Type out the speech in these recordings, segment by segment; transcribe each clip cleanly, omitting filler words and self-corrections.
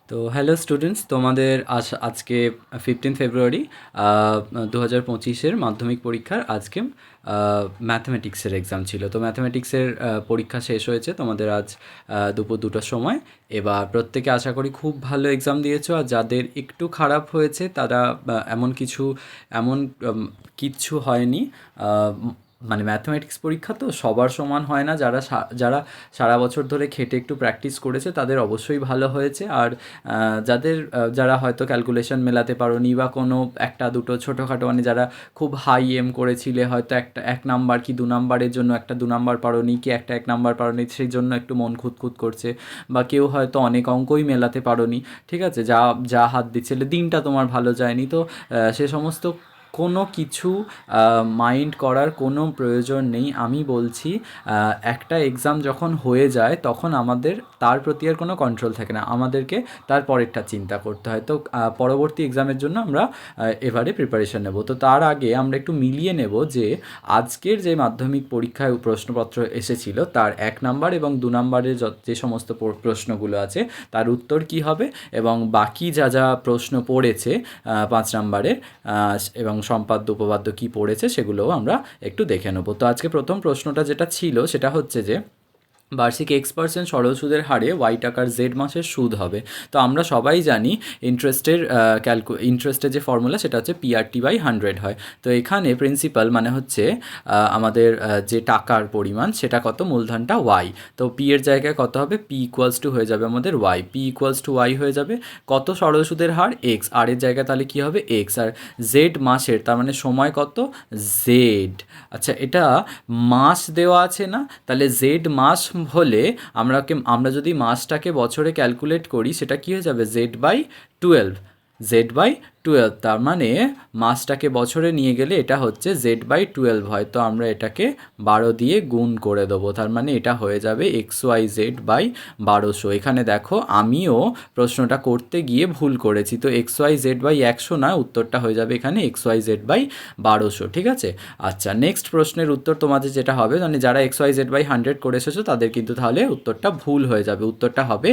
তো hello students, তোমাদের আজকে 15 ফেব্রুয়ারি 2025-এর মাধ্যমিক পরীক্ষার আজকে ম্যাথমেটিক্সের এক্সাম ছিল। তো ম্যাথমেটিক্সের পরীক্ষা শেষ হয়েছে তোমাদের আজ দুপুর 2টার সময়। এবার প্রত্যেকে আশা করি খুব ভালো এক্সাম দিয়েছো, আর যাদের একটু খারাপ হয়েছে তারা এমন কিচ্ছু হয়নি। মানে ম্যাথমেটিক্স পরীক্ষা তো সবার সমান হয় না। যারা সারা বছর ধরে খেটে একটু প্র্যাকটিস করেছে তাদের অবশ্যই ভালো হয়েছে। আর যারা হয়তো ক্যালকুলেশন মেলাতে পারোনি বা কোনো একটা দুটো ছোটোখাটো, মানে যারা খুব হাই এম করেছিলে, হয়তো একটা 1 নাম্বার কি 2 নাম্বারের জন্য একটা 2 নাম্বার পারোনি, কি একটা 1 নাম্বার পারোনি, সেই জন্য একটু মন খুঁতখুত করছে। বা কেউ হয়তো অনেক অঙ্কই মেলাতে পারোনি, ঠিক আছে, যা যা হাত দিচ্ছিলে দিনটা তোমার ভালো যায়নি। তো সে সমস্ত কোনো কিছু মাইন্ড করার কোনো প্রয়োজন নেই। আমি বলছি, একটা এক্সাম যখন হয়ে যায় তখন আমাদের তার প্রতি আর কোনো কন্ট্রোল থাকে না, আমাদেরকে তার পরেরটা চিন্তা করতে হয়। তো পরবর্তী এক্সামের জন্য আমরা এবারে প্রিপারেশান নেব। তো তার আগে আমরা একটু মিলিয়ে নেব যে আজকের যে মাধ্যমিক পরীক্ষায় প্রশ্নপত্র এসেছিল তার 1 নাম্বার এবং 2 নাম্বারের যে সমস্ত প্রশ্নগুলো আছে তার উত্তর কী হবে, এবং বাকি যা যা প্রশ্ন পড়েছে 5 নাম্বারের এবং সম্পাদ্য উপপাদ্য কী পড়েছে সেগুলোও আমরা একটু দেখে নেব। তো আজকে প্রথম প্রশ্নটা যেটা ছিল সেটা হচ্ছে যে বার্ষিক X% সরল সুদের হারে ওয়াই টাকার জেড মাসের সুদ হবে। তো আমরা সবাই জানি ইন্টারেস্টের যে ফর্মুলা সেটা হচ্ছে PRT/100 হয়। তো এখানে প্রিন্সিপাল মানে হচ্ছে আমাদের যে টাকার পরিমাণ সেটা কত, মূলধনটা ওয়াই। তো পি এর জায়গায় কত হবে, পি ইকুয়ালস টু হয়ে যাবে আমাদের Y, P equals to Y হয়ে যাবে। কত সরল সুদের হার, এক্স, আর এর জায়গায় তাহলে কী হবে এক্স, আর জেড মাসের তার মানে সময় কত জেড। আচ্ছা, এটা মাস দেওয়া আছে না, তাহলে জেড মাস হলে আমরা যদি মাসটাকে বছরে ক্যালকুলেট করি সেটা কী হয়ে যাবে Z/12, Z/12। তার মানে মাসটাকে বছরে নিয়ে গেলে এটা হচ্ছে Z/12 হয়। তো আমরা এটাকে 12 দিয়ে গুণ করে দেবো, তার মানে এটা হয়ে যাবে XYZ/1200। এখানে দেখো আমিও প্রশ্নটা করতে গিয়ে ভুল করেছি, তো XYZ/100 না, উত্তরটা হয়ে যাবে এখানে XYZ/1200, ঠিক আছে। আচ্ছা, নেক্সট প্রশ্নের উত্তর তোমাদের যেটা হবে, মানে যারা XYZ/100 করে এসেছো তাদের কিন্তু তাহলে উত্তরটা ভুল হয়ে যাবে, উত্তরটা হবে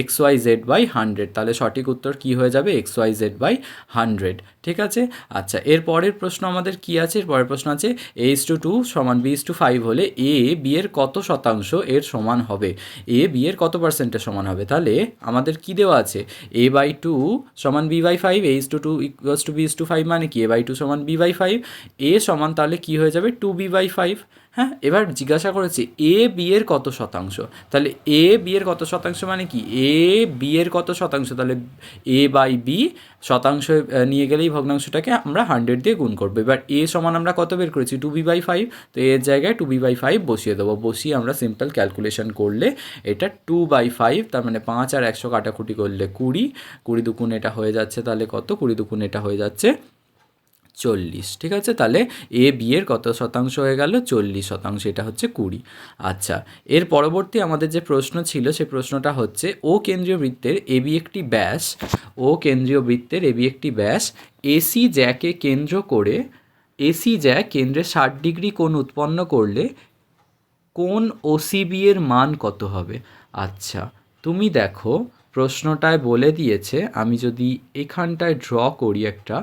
XYZ/100। তাহলে সঠিক উত্তর কি হয়ে যাবে XYZ/100, ঠিক আছে। আচ্ছা, এর পরের প্রশ্ন আমাদের কি আছে, এর পরের প্রশ্ন আছে A/2 সমান B/5 হলে এ বি এর কত শতাংশ এর সমান হবে, এ বি এর কত পার্সেন্টের সমান হবে। তাহলে আমাদের কি দেওয়া আছে, A/2 সমান B/5, A/2 equals to B/5, মানে কি A/2 সমান B/5, এ সমান তাহলে কি হয়ে যাবে 2B/5। হ্যাঁ, এবার জিজ্ঞাসা করেছে এ বি এর কত শতাংশ, তাহলে এ বি এর কত শতাংশ মানে কি এ বি এর কত শতাংশ, তাহলে A/B শতাংশ নিয়ে গেলেই ভগ্নাংশটাকে আমরা 100 দিয়ে গুণ করবো। এবার এ সমান আমরা কত বের করেছি 2B/5, তো এর জায়গায় 2B/5 বসিয়ে দেবো, বসিয়ে আমরা সিম্পল ক্যালকুলেশন করলে এটা 2/5, তার মানে 5 আর 100 কাটাকুটি করলে 20, 20 দুগুণ এটা হয়ে যাচ্ছে, তাহলে কত 20 দুগুণ এটা হয়ে যাচ্ছে 40, ঠিক আছে। তাহলে এ বি এর কত শতাংশ হয়ে গেল 40%, এটা হচ্ছে 20। আচ্ছা, এর পরবর্তী আমাদের যে প্রশ্ন ছিল সেই প্রশ্নটা হচ্ছে ও কেন্দ্রীয় বৃত্তের এবি একটি ব্যাস, ও কেন্দ্রীয় বৃত্তের এবি একটি ব্যাস, এসি জ্যাকে কেন্দ্র করে এসি জ্যাক কেন্দ্রে 60 ডিগ্রি কোণ উৎপন্ন করলে কোণ ওসিবি এর মান কত হবে। আচ্ছা, তুমি দেখো প্রশ্নটায় বলে দিয়েছে, আমি যদি এখানটায় ড্র করি একটা,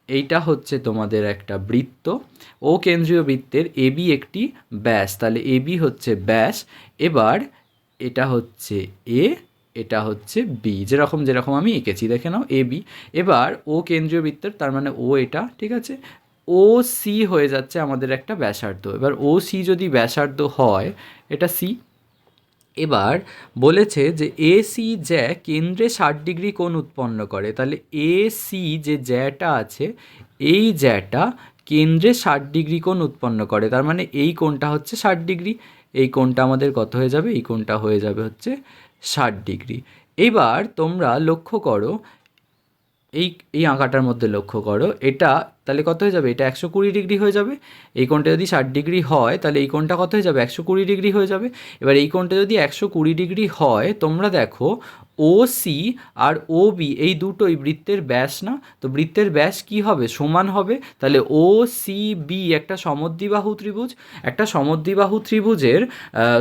এইটা হচ্ছে তোমাদের একটা বৃত্ত, ও কেন্দ্রীয় বৃত্তের এবি একটি ব্যাস, তাহলে এবি হচ্ছে ব্যাস। এবার এটা হচ্ছে এ, এটা হচ্ছে বি, যেরকম যেরকম আমি এঁকেছি দেখে নাও এবি। এবার ও কেন্দ্রীয় বৃত্তের তার মানে ও এটা, ঠিক আছে। ও সি হয়ে যাচ্ছে আমাদের একটা ব্যাসার্ধ। এবার ও সি যদি ব্যাসার্ধ হয়, এটা সি। এবার বলেছে যে এ সি জ্যা কেন্দ্রে 60 ডিগ্রি কোণ উৎপন্ন করে, তাহলে এ সি যে জ্যাটা আছে এই জ্যাটা কেন্দ্রে 60 ডিগ্রি কোণ উৎপন্ন করে, তার মানে এই কোণটা হচ্ছে 60 ডিগ্রি, এই কোণটা আমাদের কত হয়ে যাবে, এই কোণটা হয়ে যাবে হচ্ছে 60 ডিগ্রি। এবার তোমরা লক্ষ্য করো এই এই আঁকাটার মধ্যে লক্ষ্য করো, এটা তাহলে কত হয়ে যাবে, এটা 120 ডিগ্রি হয়ে যাবে। এই কোণটা যদি 60 ডিগ্রি হয় তাহলে এই কোণটা কত হয়ে যাবে, 120 ডিগ্রি হয়ে যাবে। এবার এই কোণটা যদি 120 ডিগ্রি হয়, তোমরা দেখো ও সি আর ও বি এই দুটোই বৃত্তের ব্যাস না, তো বৃত্তের ব্যাস কি হবে, সমান হবে। তাহলে ও সি বি একটা সমদ্বিবাহু ত্রিভুজ, একটা সমদ্বিবাহু ত্রিভুজের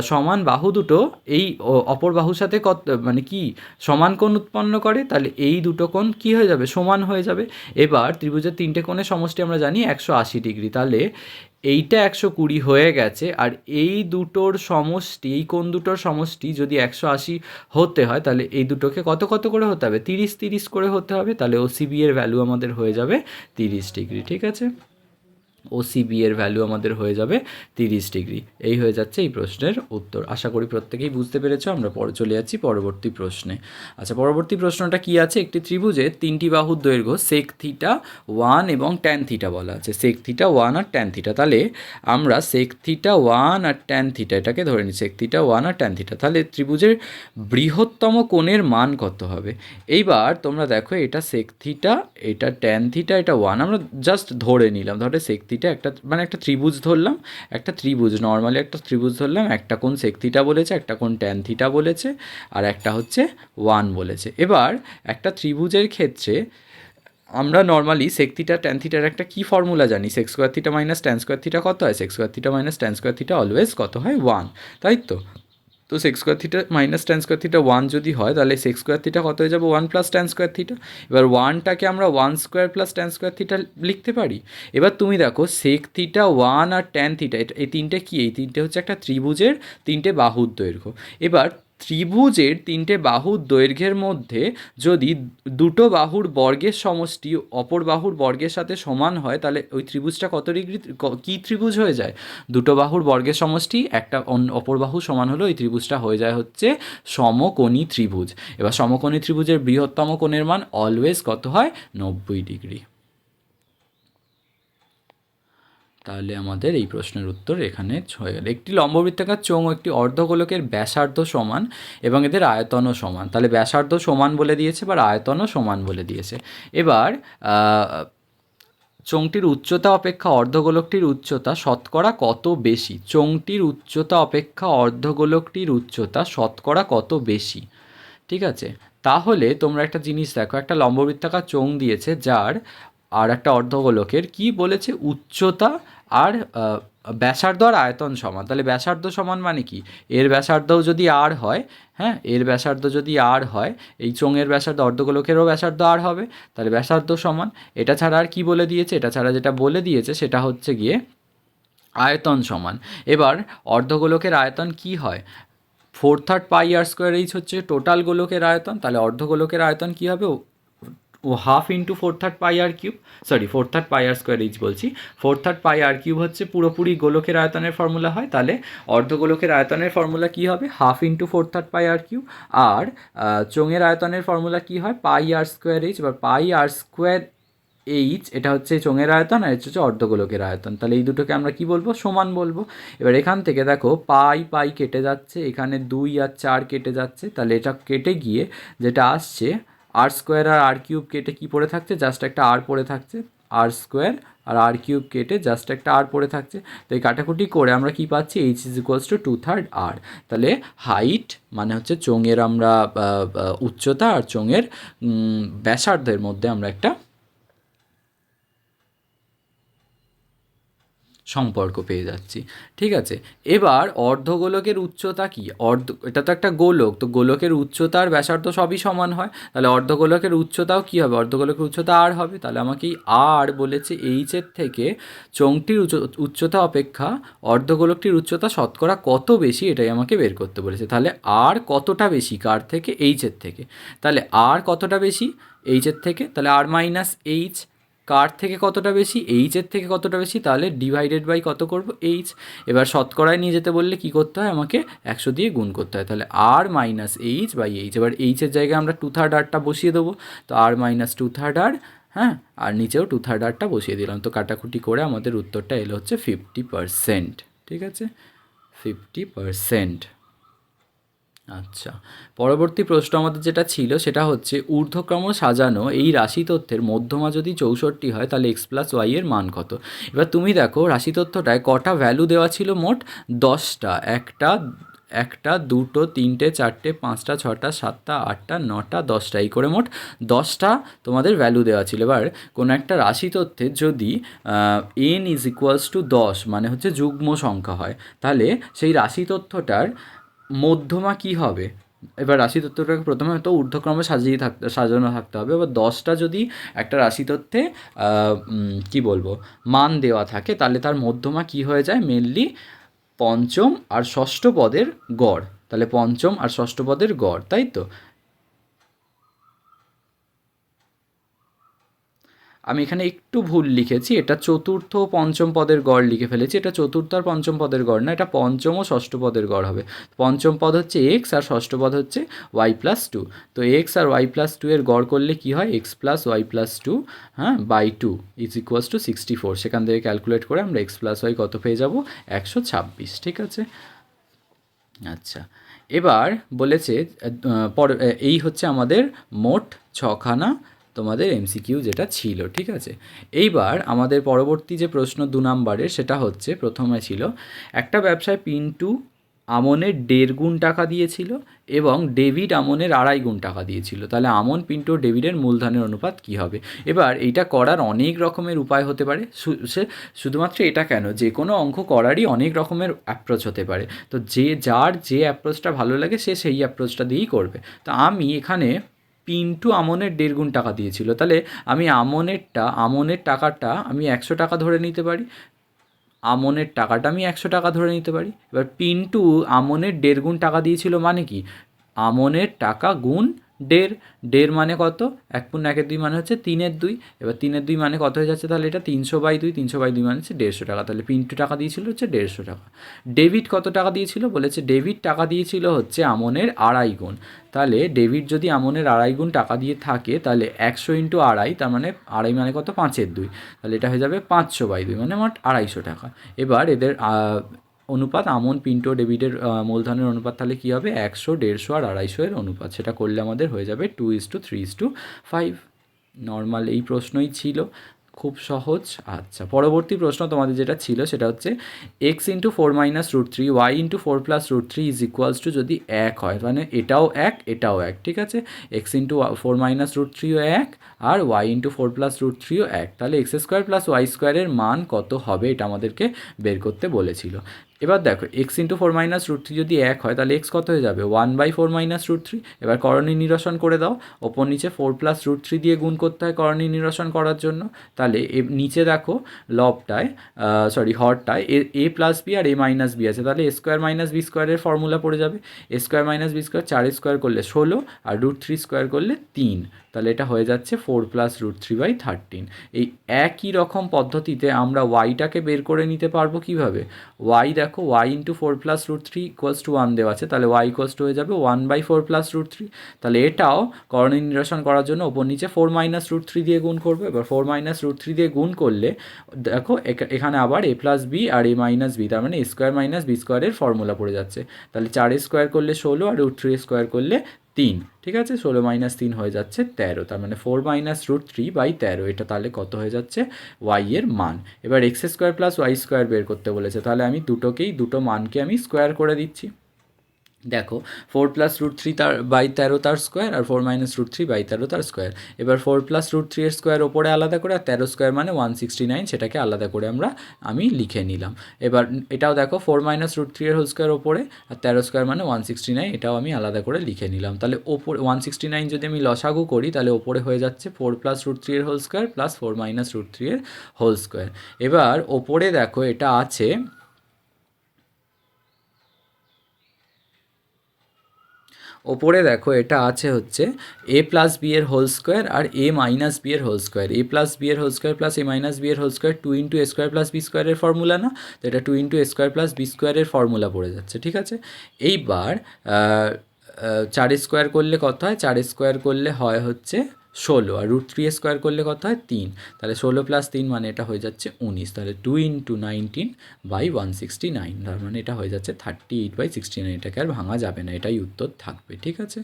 সমান বাহু দুটো এই অপর বাহুর সাথে কত মানে কি সমান কোণ উৎপন্ন করে, তাহলে এই দুটো কোণ কি হয়ে যাবে, সমান হয়ে যাবে। এবার ত্রিভুজের তিনটে কোণের সমষ্টি আমরা জানি 180 ডিগ্রি, তাহলে এইটা 120 হয়ে গেছে, আর এই দুটোর সমষ্টি, এই কোণ দুটোর সমষ্টি যদি 180 হতে হয় তাহলে এই দুটোকে কত কত করে হতে হবে, 30 করে হতে হবে। তাহলে ওসিবি এর ভ্যালু আমাদের হয়ে যাবে 30 ডিগ্রি। ঠিক আছে, ওসিবি এর ভ্যালু আমাদের হয়ে যাবে 30 ডিগ্রি। এই হয়ে যাচ্ছে এই প্রশ্নের উত্তর। আশা করি প্রত্যেকেই বুঝতে পেরেছো। আমরা চলে যাচ্ছি পরবর্তী প্রশ্নে। আচ্ছা, পরবর্তী প্রশ্নটা কি আছে, একটি ত্রিভুজের তিনটি বাহুর দৈর্ঘ্য সেক থিটা 1 এবং ট্যান থিটা বলা আছে, সেক থিটা 1 আর ট্যান থিটা। তাহলে আমরা সেক থিটা 1 আর ট্যান থিটা এটাকে ধরে নিই, সেক থিটা 1 আর ট্যান থিটা। তাহলে ত্রিভুজের বৃহত্তম কোণের মান কত হবে। এইবার তোমরা দেখো, এটা সেক থিটা, এটা ট্যান থিটা, এটা 1, আমরা জাস্ট ধরে নিলাম। ধরে সেক থিটা একটা মানে একটা ত্রিভুজ ধরলাম, একটা ত্রিভুজ নর্মালি একটা ত্রিভুজ ধরলাম, একটা কোণ সেক থিটা বলেছে, একটা কোণ ট্যান থিটা বলেছে, আর একটা হচ্ছে 1 বলেছে। এবার একটা ত্রিভুজের ক্ষেত্রে আমরা নর্মালি সেক থিটা ট্যান থিটার একটা কী ফর্মুলা জানি, sec square theta minus tan square theta কত হয়, sec square theta minus tan square theta always কত হয়, 1, তাই তো। তো sec square theta minus tan square theta 1 যদি হয়, তাহলে সেক্স স্কোয়ার থিটা কত হয়ে যাবে, 1 প্লাস ট্যান স্কোয়ার থিটা। এবার 1টাকে আমরা 1 square plus tan square theta লিখতে পারি। এবার তুমি দেখো সেক থিটা 1 আর ট্যান থিটা, এই তিনটে কি, এই তিনটে হচ্ছে একটা ত্রিভুজের তিনটে বাহুর দৈর্ঘ্য। এবার ত্রিভুজের তিনটে বাহুর দৈর্ঘ্যের মধ্যে যদি দুটো বাহুর বর্গের সমষ্টি অপর বাহুর বর্গের সাথে সমান হয়, তাহলে ওই ত্রিভুজটা কত ডিগ্রি কী ত্রিভুজ হয়ে যায়, দুটো বাহুর বর্গের সমষ্টি একটা অপর বাহু সমান হলে ওই ত্রিভুজটা হয়ে যায় হচ্ছে সমকোণী ত্রিভুজ। এবার সমকোণী ত্রিভুজের বৃহত্তম কোণের মান অলওয়েজ কত হয়, 90 ডিগ্রি। তাহলে আমাদের এই প্রশ্নের উত্তর এখানে হয়ে গেল। একটি লম্ববৃত্তাকার চোঙ ও একটি অর্ধগোলকের ব্যাসার্ধ সমান এবং এদের আয়তনও সমান। তাহলে ব্যাসার্ধ সমান বলে দিয়েছে, বা আয়তনও সমান বলে দিয়েছে। এবার চোঙটির উচ্চতা অপেক্ষা অর্ধগোলকটির উচ্চতা শতকরা কত বেশি, চোঙটির উচ্চতা অপেক্ষা অর্ধগোলকটির উচ্চতা শতকরা কত বেশি। ঠিক আছে, তাহলে তোমরা একটা জিনিস দেখো, একটা লম্ববৃত্তাকার চোঙ দিয়েছে যার আর একটা অর্ধগোলকের কি বলেছে, উচ্চতা আর ব্যাসার্ধ আর আয়তন সমান। তাহলে ব্যাসার্ধ সমান মানে কি, এর ব্যাসার্ধও যদি আর হয়, হ্যাঁ এর ব্যাসার্ধ যদি আর হয়, এই চোঙের ব্যাসার্ধ অর্ধগোলকেরও ব্যাসার্ধ আর হবে, তাহলে ব্যাসার্ধ সমান। এটা ছাড়া আর কি বলে দিয়েছে, এটা ছাড়া যেটা বলে দিয়েছে সেটা হচ্ছে গিয়ে আয়তন সমান। এবার অর্ধগোলকের আয়তন কি হয়, 4/3 পাই আর স্কোয়ার এইচ হচ্ছে টোটাল গোলকের আয়তন। তাহলে অর্ধগোলকের আয়তন কি হবে, ও 1/2 ইন্টু 4/3 পাই আর কিউব, সরি 4/3 পাই আর স্কোয়ার এইচ বলছি, 4/3 পাই আর কিউব হচ্ছে পুরোপুরি গোলকের আয়তনের ফর্মুলা হয়। তাহলে অর্ধগোলকের আয়তনের ফর্মুলা কি হবে, 1/2 ইন্টু 4/3 পাই আর কিউব। আর চোঙের আয়তনের ফর্মুলা কি হয়, পাই আর স্কোয়ার এইচ, বা পাই আর স্কোয়ার এইচ, এটা হচ্ছে চোঙের আয়তন আর হচ্ছে অর্ধগোলকের আয়তন। তাহলে এই দুটোকে আমরা কি বলবো, সমান বলবো। এবার এখান থেকে দেখো পাই পাই কেটে যাচ্ছে, এখানে 2 আর 4 কেটে যাচ্ছে, তাহলে এটা কেটে গিয়ে যেটা আসছে আর স্কোয়ার আর আর কিউব কেটে কি পড়ে থাকছে, জাস্ট একটা আর পড়ে থাকছে, আর স্কোয়ার আর আর কিউব কেটে জাস্ট একটা আর পড়ে থাকছে। তো এই কাটাকুটি করে আমরা কি পাচ্ছি, এইচ ইজ ইকুয়ালস টু 2/3 আর। তাহলে হাইট মানে হচ্ছে চোঙের আমরা উচ্চতা আর চোঙের ব্যাসার্ধের মধ্যে আমরা একটা সম্পর্ক পেয়ে যাচ্ছি। ঠিক আছে, এবার অর্ধগোলকের উচ্চতা কি, এটা তো একটা গোলক, তো গোলকের উচ্চতা আর ব্যাসার্ধ সবই সমান হয়, তাহলে অর্ধগোলকের উচ্চতাও কি হবে, অর্ধগোলকের উচ্চতা আর হবে। তাহলে আমাকে এই আর বলেছে এইচের থেকে চোঙটির উচ্চতা অপেক্ষা অর্ধগোলকটির উচ্চতা শতকরা কত বেশি, এটাই আমাকে বের করতে বলেছে। তাহলে আর কতটা বেশি, কার থেকে, এইচের থেকে। তাহলে আর কতটা বেশি, এইচের থেকে, তাহলে আর মাইনাস এইচ। কার থেকে কতটা বেশি, এইচের থেকে কতটা বেশি, তাহলে ডিভাইডেড বাই কত করব, এইচ। এবার শতকরায় নিয়ে যেতে বললে কি করতে হয়, আমাকে 100 দিয়ে গুণ করতে হয়। তাহলে আর মাইনাস এইচ বাই এইচ। এবার এইচের জায়গায় আমরা 2/3 আরটা বসিয়ে দেবো, তো আর মাইনাস 2/3 আর, হ্যাঁ, আর নিচেও 2/3 আরটা বসিয়ে দিলাম। তো কাটাকুটি করে আমাদের উত্তরটা এলো হচ্ছে 50%। ঠিক আছে, 50%। আচ্ছা, পরবর্তী প্রশ্ন আমাদের যেটা ছিল সেটা হচ্ছে ঊর্ধ্বক্রম সাজানো এই রাশি তথ্যের মধ্যমা যদি 64 হয় তাহলে এক্স প্লাস ওয়াই এর মান কত। এবার তুমি দেখো রাশি তথ্যটায় কটা ভ্যালু দেওয়া ছিল, মোট 10টা। একটা একটা দুটো তিনটে চারটে পাঁচটা ছটা সাতটা আটটা নটা 10টা, এই করে মোট 10টা তোমাদের ভ্যালু দেওয়া ছিল। এবার কোনো একটা রাশি তথ্যের যদি এন ইজ ইকুয়ালস টু 10 মানে হচ্ছে যুগ্ম সংখ্যা হয়, তাহলে সেই রাশি তথ্যটার মধ্যমা কি হবে। এবার রাশি তত্ত্বটাকে প্রথমে হয়তো ঊর্ধ্বক্রমে সাজানো থাকতে হবে। এবার 10টা যদি একটা রাশি তত্ত্বে কী বলবো মান দেওয়া থাকে, তাহলে তার মধ্যমা কি হয়ে যায়, মেনলি পঞ্চম আর ষষ্ঠ পদের গড়। তাহলে পঞ্চম আর ষষ্ঠ পদের গড়, তাই তো। আমি এখানে একটু ভুল লিখেছি, এটা চতুর্থ ও পঞ্চম পদের গড় লিখে ফেলেছি। এটা চতুর্থ আর পঞ্চম পদের গড় না, এটা পঞ্চম ও ষষ্ঠ পদের গড় হবে। পঞ্চম পদ হচ্ছে এক্স আর ষষ্ঠ পদ হচ্ছে ওয়াই প্লাস টু। তো এক্স আর ওয়াই প্লাস টু এর গড় করলে কি হয়, X plus Y plus two হ্যাঁ by two is equals to 64। সেখান থেকে ক্যালকুলেট করে আমরা এক্স প্লাস ওয়াই কত পেয়ে যাব, 126। ঠিক আছে। আচ্ছা, এবার বলেছে এই হচ্ছে আমাদের মোট ছখানা তোমাদের এমসিকিউ যেটা ছিল। ঠিক আছে, এইবার আমাদের পরবর্তী যে প্রশ্ন 2 নম্বরের সেটা হচ্ছে, প্রথমে ছিল একটা ব্যবসায় পিন্টু আমনের 1.5 গুণ টাকা দিয়েছিল এবং ডেভিড আমনের 2.5 গুণ টাকা দিয়েছিল। তাহলে আমন পিন্টু ডেভিডের মূলধনের অনুপাত কী হবে। এবার এইটা করার অনেক রকমের উপায় হতে পারে। সে শুধুমাত্র এটা কেন, যে কোনো অঙ্ক করারই অনেক রকমের অ্যাপ্রোচ হতে পারে। তো যার যে অ্যাপ্রোচটা ভালো লাগে সে সেই অ্যাপ্রোচটা দিয়েই করবে। তো আমি এখানে পিন্টু আমনের 1.5 গুণ টাকা দিয়েছিল, তাহলে আমি আমনের টাকাটা আমি 100 টাকা ধরে নিতে পারি। আমনের টাকাটা আমি 100 টাকা ধরে নিতে পারি। এবার পিন্টু আমনের 1.5 গুণ টাকা দিয়েছিল মানে কি, আমনের টাকা গুণ 1.5। 1.5 মানে কত, 1×1=2 মানে হচ্ছে 3/2। এবার 3/2 মানে কত হয়ে যাচ্ছে, তাহলে এটা 300/2। 300/2 মানে হচ্ছে 150 টাকা। তাহলে পিন্টু টাকা দিয়েছিল হচ্ছে 150 টাকা। ডেভিড কত টাকা দিয়েছিল, বলেছে ডেভিড টাকা দিয়েছিল হচ্ছে আমনের 2.5 গুণ। তাহলে ডেভিড যদি আমনের 2.5 গুণ টাকা দিয়ে থাকে, তাহলে 100 × 2.5, তার মানে 2.5 মানে কত, 5/2। তাহলে এটা হয়ে যাবে 500/2 মানে মোট 250 টাকা। এবার এদের অনুপাত, আমন পিন্টো ডেভিডের মূলধনের অনুপাত তাহলে কী হবে, 100, 150 আর 250 এর অনুপাত। সেটা করলে আমাদের হয়ে যাবে 2:3:5। নর্মাল এই প্রশ্নই ছিল, খুব সহজ। আচ্ছা, পরবর্তী প্রশ্ন তোমাদের যেটা ছিল সেটা হচ্ছে x × 4 - √3 y × 4 + √3 is equals two যদি 1 হয়, মানে এটাও 1 এটাও 1। ঠিক আছে, x × 4 - √3 ও 1 আর y × 4 + √3 ও 1। তাহলে x² + y² এর মান কত হবে, এটা আমাদেরকে বের করতে বলেছিল। এবার দেখো x × 4 - √3 যদি 1 হয়, তাহলে x কত হয়ে যাবে, 1/4 - √3। এবার করণী নিরসন করে দাও, ওপর নিচে 4 + √3 দিয়ে গুণ করতে হয় করণী নিরসন করার জন্য। তাহলে নিচে দেখো লবটায় হরটায় a + b R a - b আছে, তাহলে a² - b² এর ফর্মুলা পড়ে যাবে। a² - b², 4 করলে 16 আর √3² করলে 3। তাহলে এটা হয়ে যাচ্ছে 4 + √3/13। এই একই রকম পদ্ধতিতে আমরা ওয়াইটাকে বের করে নিতে পারবো কিভাবে। ওয়াই দেখো, y × 4 + √3 = 1 দেওয়া আছে, তাহলে y = হয়ে যাবে 1/4 + √3। তাহলে এটাও করণী নিরসন করার জন্য ওপর নিচে 4 - √3 দিয়ে গুণ করবো। এবার 4 - √3 দিয়ে গুণ করলে দেখো এখানে আবার a + b R a - b, তার মানে a² - b² এর ফর্মুলা পড়ে যাচ্ছে। তাহলে 4² করলে 16 আর √3² করলে 3। ঠিক আছে, 16 - 3 হয়ে যাচ্ছে 13। তার মানে 4 - √3/13। এটা তাহলে কত হয়ে যাচ্ছে, y এর মান। এবার x² + y² বের করতে বলেছে, তাহলে আমি দুটো মানকে আমি স্কোয়ার করে দিচ্ছি। দেখো 4 + √3 13 তার স্কোয়ার আর 4 - √3/13 তার স্কোয়ার। এবার 4 + √3 এর স্কোয়ার ওপরে আলাদা করে, আর 13² মানে 169, সেটাকে আলাদা করে আমি লিখে নিলাম। এবার এটাও দেখো 4 - √3 এর হোল স্কোয়ার ওপরে, আর 13² মানে 169, এটাও আমি আলাদা করে লিখে নিলাম। তাহলে ওপরে 169 যদি আমি লসাগু করি, তাহলে ওপরে হয়ে যাচ্ছে 4 + √3 এর হোল স্কোয়ার প্লাস 4 - √3 এর হোল স্কোয়ার। এবার ওপরে দেখো এটা আছে, ওপরে দেখো এটা আছে হচ্ছে a + b এর হোল স্কোয়ার আর a - b এর হোল স্কোয়ার। a + b এর whole square plus a - b এর হোল স্কোয়ার 2 × a² + b² এর ফর্মুলা না, তো এটা 2 × a² + b² এর ফর্মুলা পড়ে যাচ্ছে। ঠিক আছে, এইবার 4² করলে কত হয়, 4² করলে হয় হচ্ছে 16, আর √3 স্কোয়ার করলে কত হয় 3, তাহলে 16 + 3 মানে এটা হয়ে যাচ্ছে 19, তাহলে 2 × 19/169, তার মানে এটা হয়ে যাচ্ছে 38/69, এটাকে আর ভাঙা যাবে না, এটাই উত্তর থাকবে। ঠিক আছে,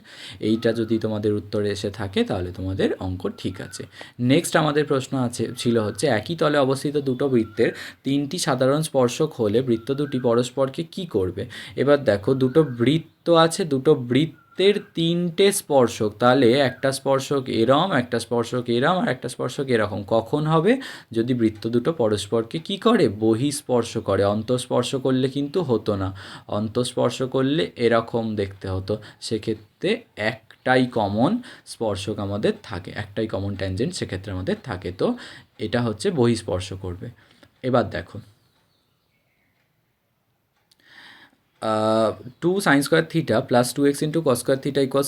এইটা যদি তোমাদের উত্তরে এসে থাকে তাহলে তোমাদের অঙ্ক ঠিক আছে। নেক্সট আমাদের প্রশ্ন ছিল হচ্ছে একই তলে অবস্থিত দুটো বৃত্তের 3টি সাধারণ স্পর্শক হলে বৃত্ত দুটি পরস্পরকে কি করবে। এবার দেখো দুটো বৃত্ত আছে, দুটো বৃত্তের 3টে স্পর্শক, তাহলে একটা স্পর্শক এরম, একটা স্পর্শক এরম, আর একটা স্পর্শক এরকম। কখন হবে? যদি বৃত্ত দুটো পরস্পরকে কি করে, বহিঃস্পর্শ করে। অন্তঃস্পর্শ করলে কিন্তু হতো না, অন্তঃস্পর্শ করলে এরকম দেখতে হতো। সেক্ষেত্রে একটাই কমন স্পর্শক আমাদের থাকে, একটাই কমন ট্যানজেন্ট সেক্ষেত্রে আমাদের থাকে, তো এটা হচ্ছে বহিঃস্পর্শ করবে। এবার দেখো 2 sin² θ + 2x × cos² θ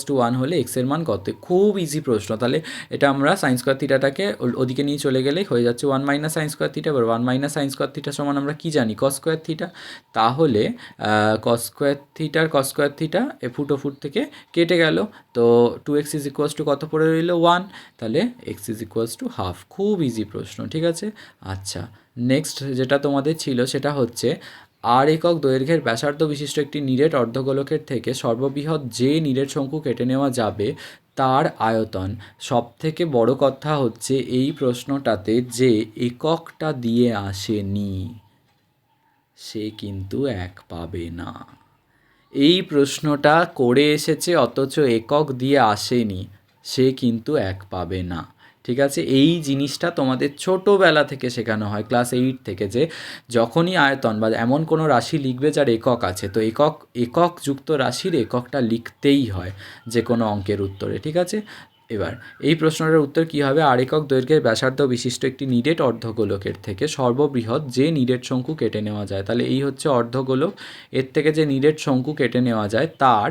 = 1 হলে x এর মান কত? খুব ইজি প্রশ্ন। তাহলে এটা আমরা sin² θটাকে ওদিকে নিয়ে চলে গেলেই হয়ে যাচ্ছে 1 - sin² θ। এবার 1 - sin² θ সমান আমরা কি জানি? cos² θ। তাহলে cos² θ আর cos² θ এ ফুট ও ফুট থেকে কেটে গেল, তো 2x = কত পড়ে রইল? 1, তাহলে x = ½। খুব ইজি প্রশ্ন। ঠিক আছে, আচ্ছা নেক্সট যেটা তোমাদের ছিল সেটা হচ্ছে আর একক দৈর্ঘ্যের ব্যাসার্ধ বিশিষ্ট একটি নিরেট অর্ধগোলকের থেকে সর্ববৃহৎ যে নিরেট শঙ্কু কেটে নেওয়া যাবে তার আয়তন। সবথেকে বড় কথা হচ্ছে এই প্রশ্নটাতে যে এককটা দিয়ে আসেনি সে কিন্তু 1 পাবে না। এই প্রশ্নটা করে এসেছে অথচ একক দিয়ে আসেনি, সে কিন্তু 1 পাবে না। ঠিক আছে, এই জিনিসটা তোমাদের ছোটোবেলা থেকে শেখানো হয়, ক্লাস 8 থেকে, যে যখনই আয়তন বা এমন কোনো রাশি লিখবে যার একক আছে, তো একক যুক্ত রাশির এককটা লিখতেই হয় যে কোনো অঙ্কের উত্তরে। ঠিক আছে, এবার এই প্রশ্নটার উত্তর কী হবে? আর একক দৈর্ঘ্যের ব্যাসার্ধ বিশিষ্ট একটি নিরেট অর্ধগোলকের থেকে সর্ববৃহৎ যে নিরেট শঙ্কু কেটে নেওয়া যায়। তাহলে এই হচ্ছে অর্ধগোলক, এর থেকে যে নিরেট শঙ্কু কেটে নেওয়া যায় তার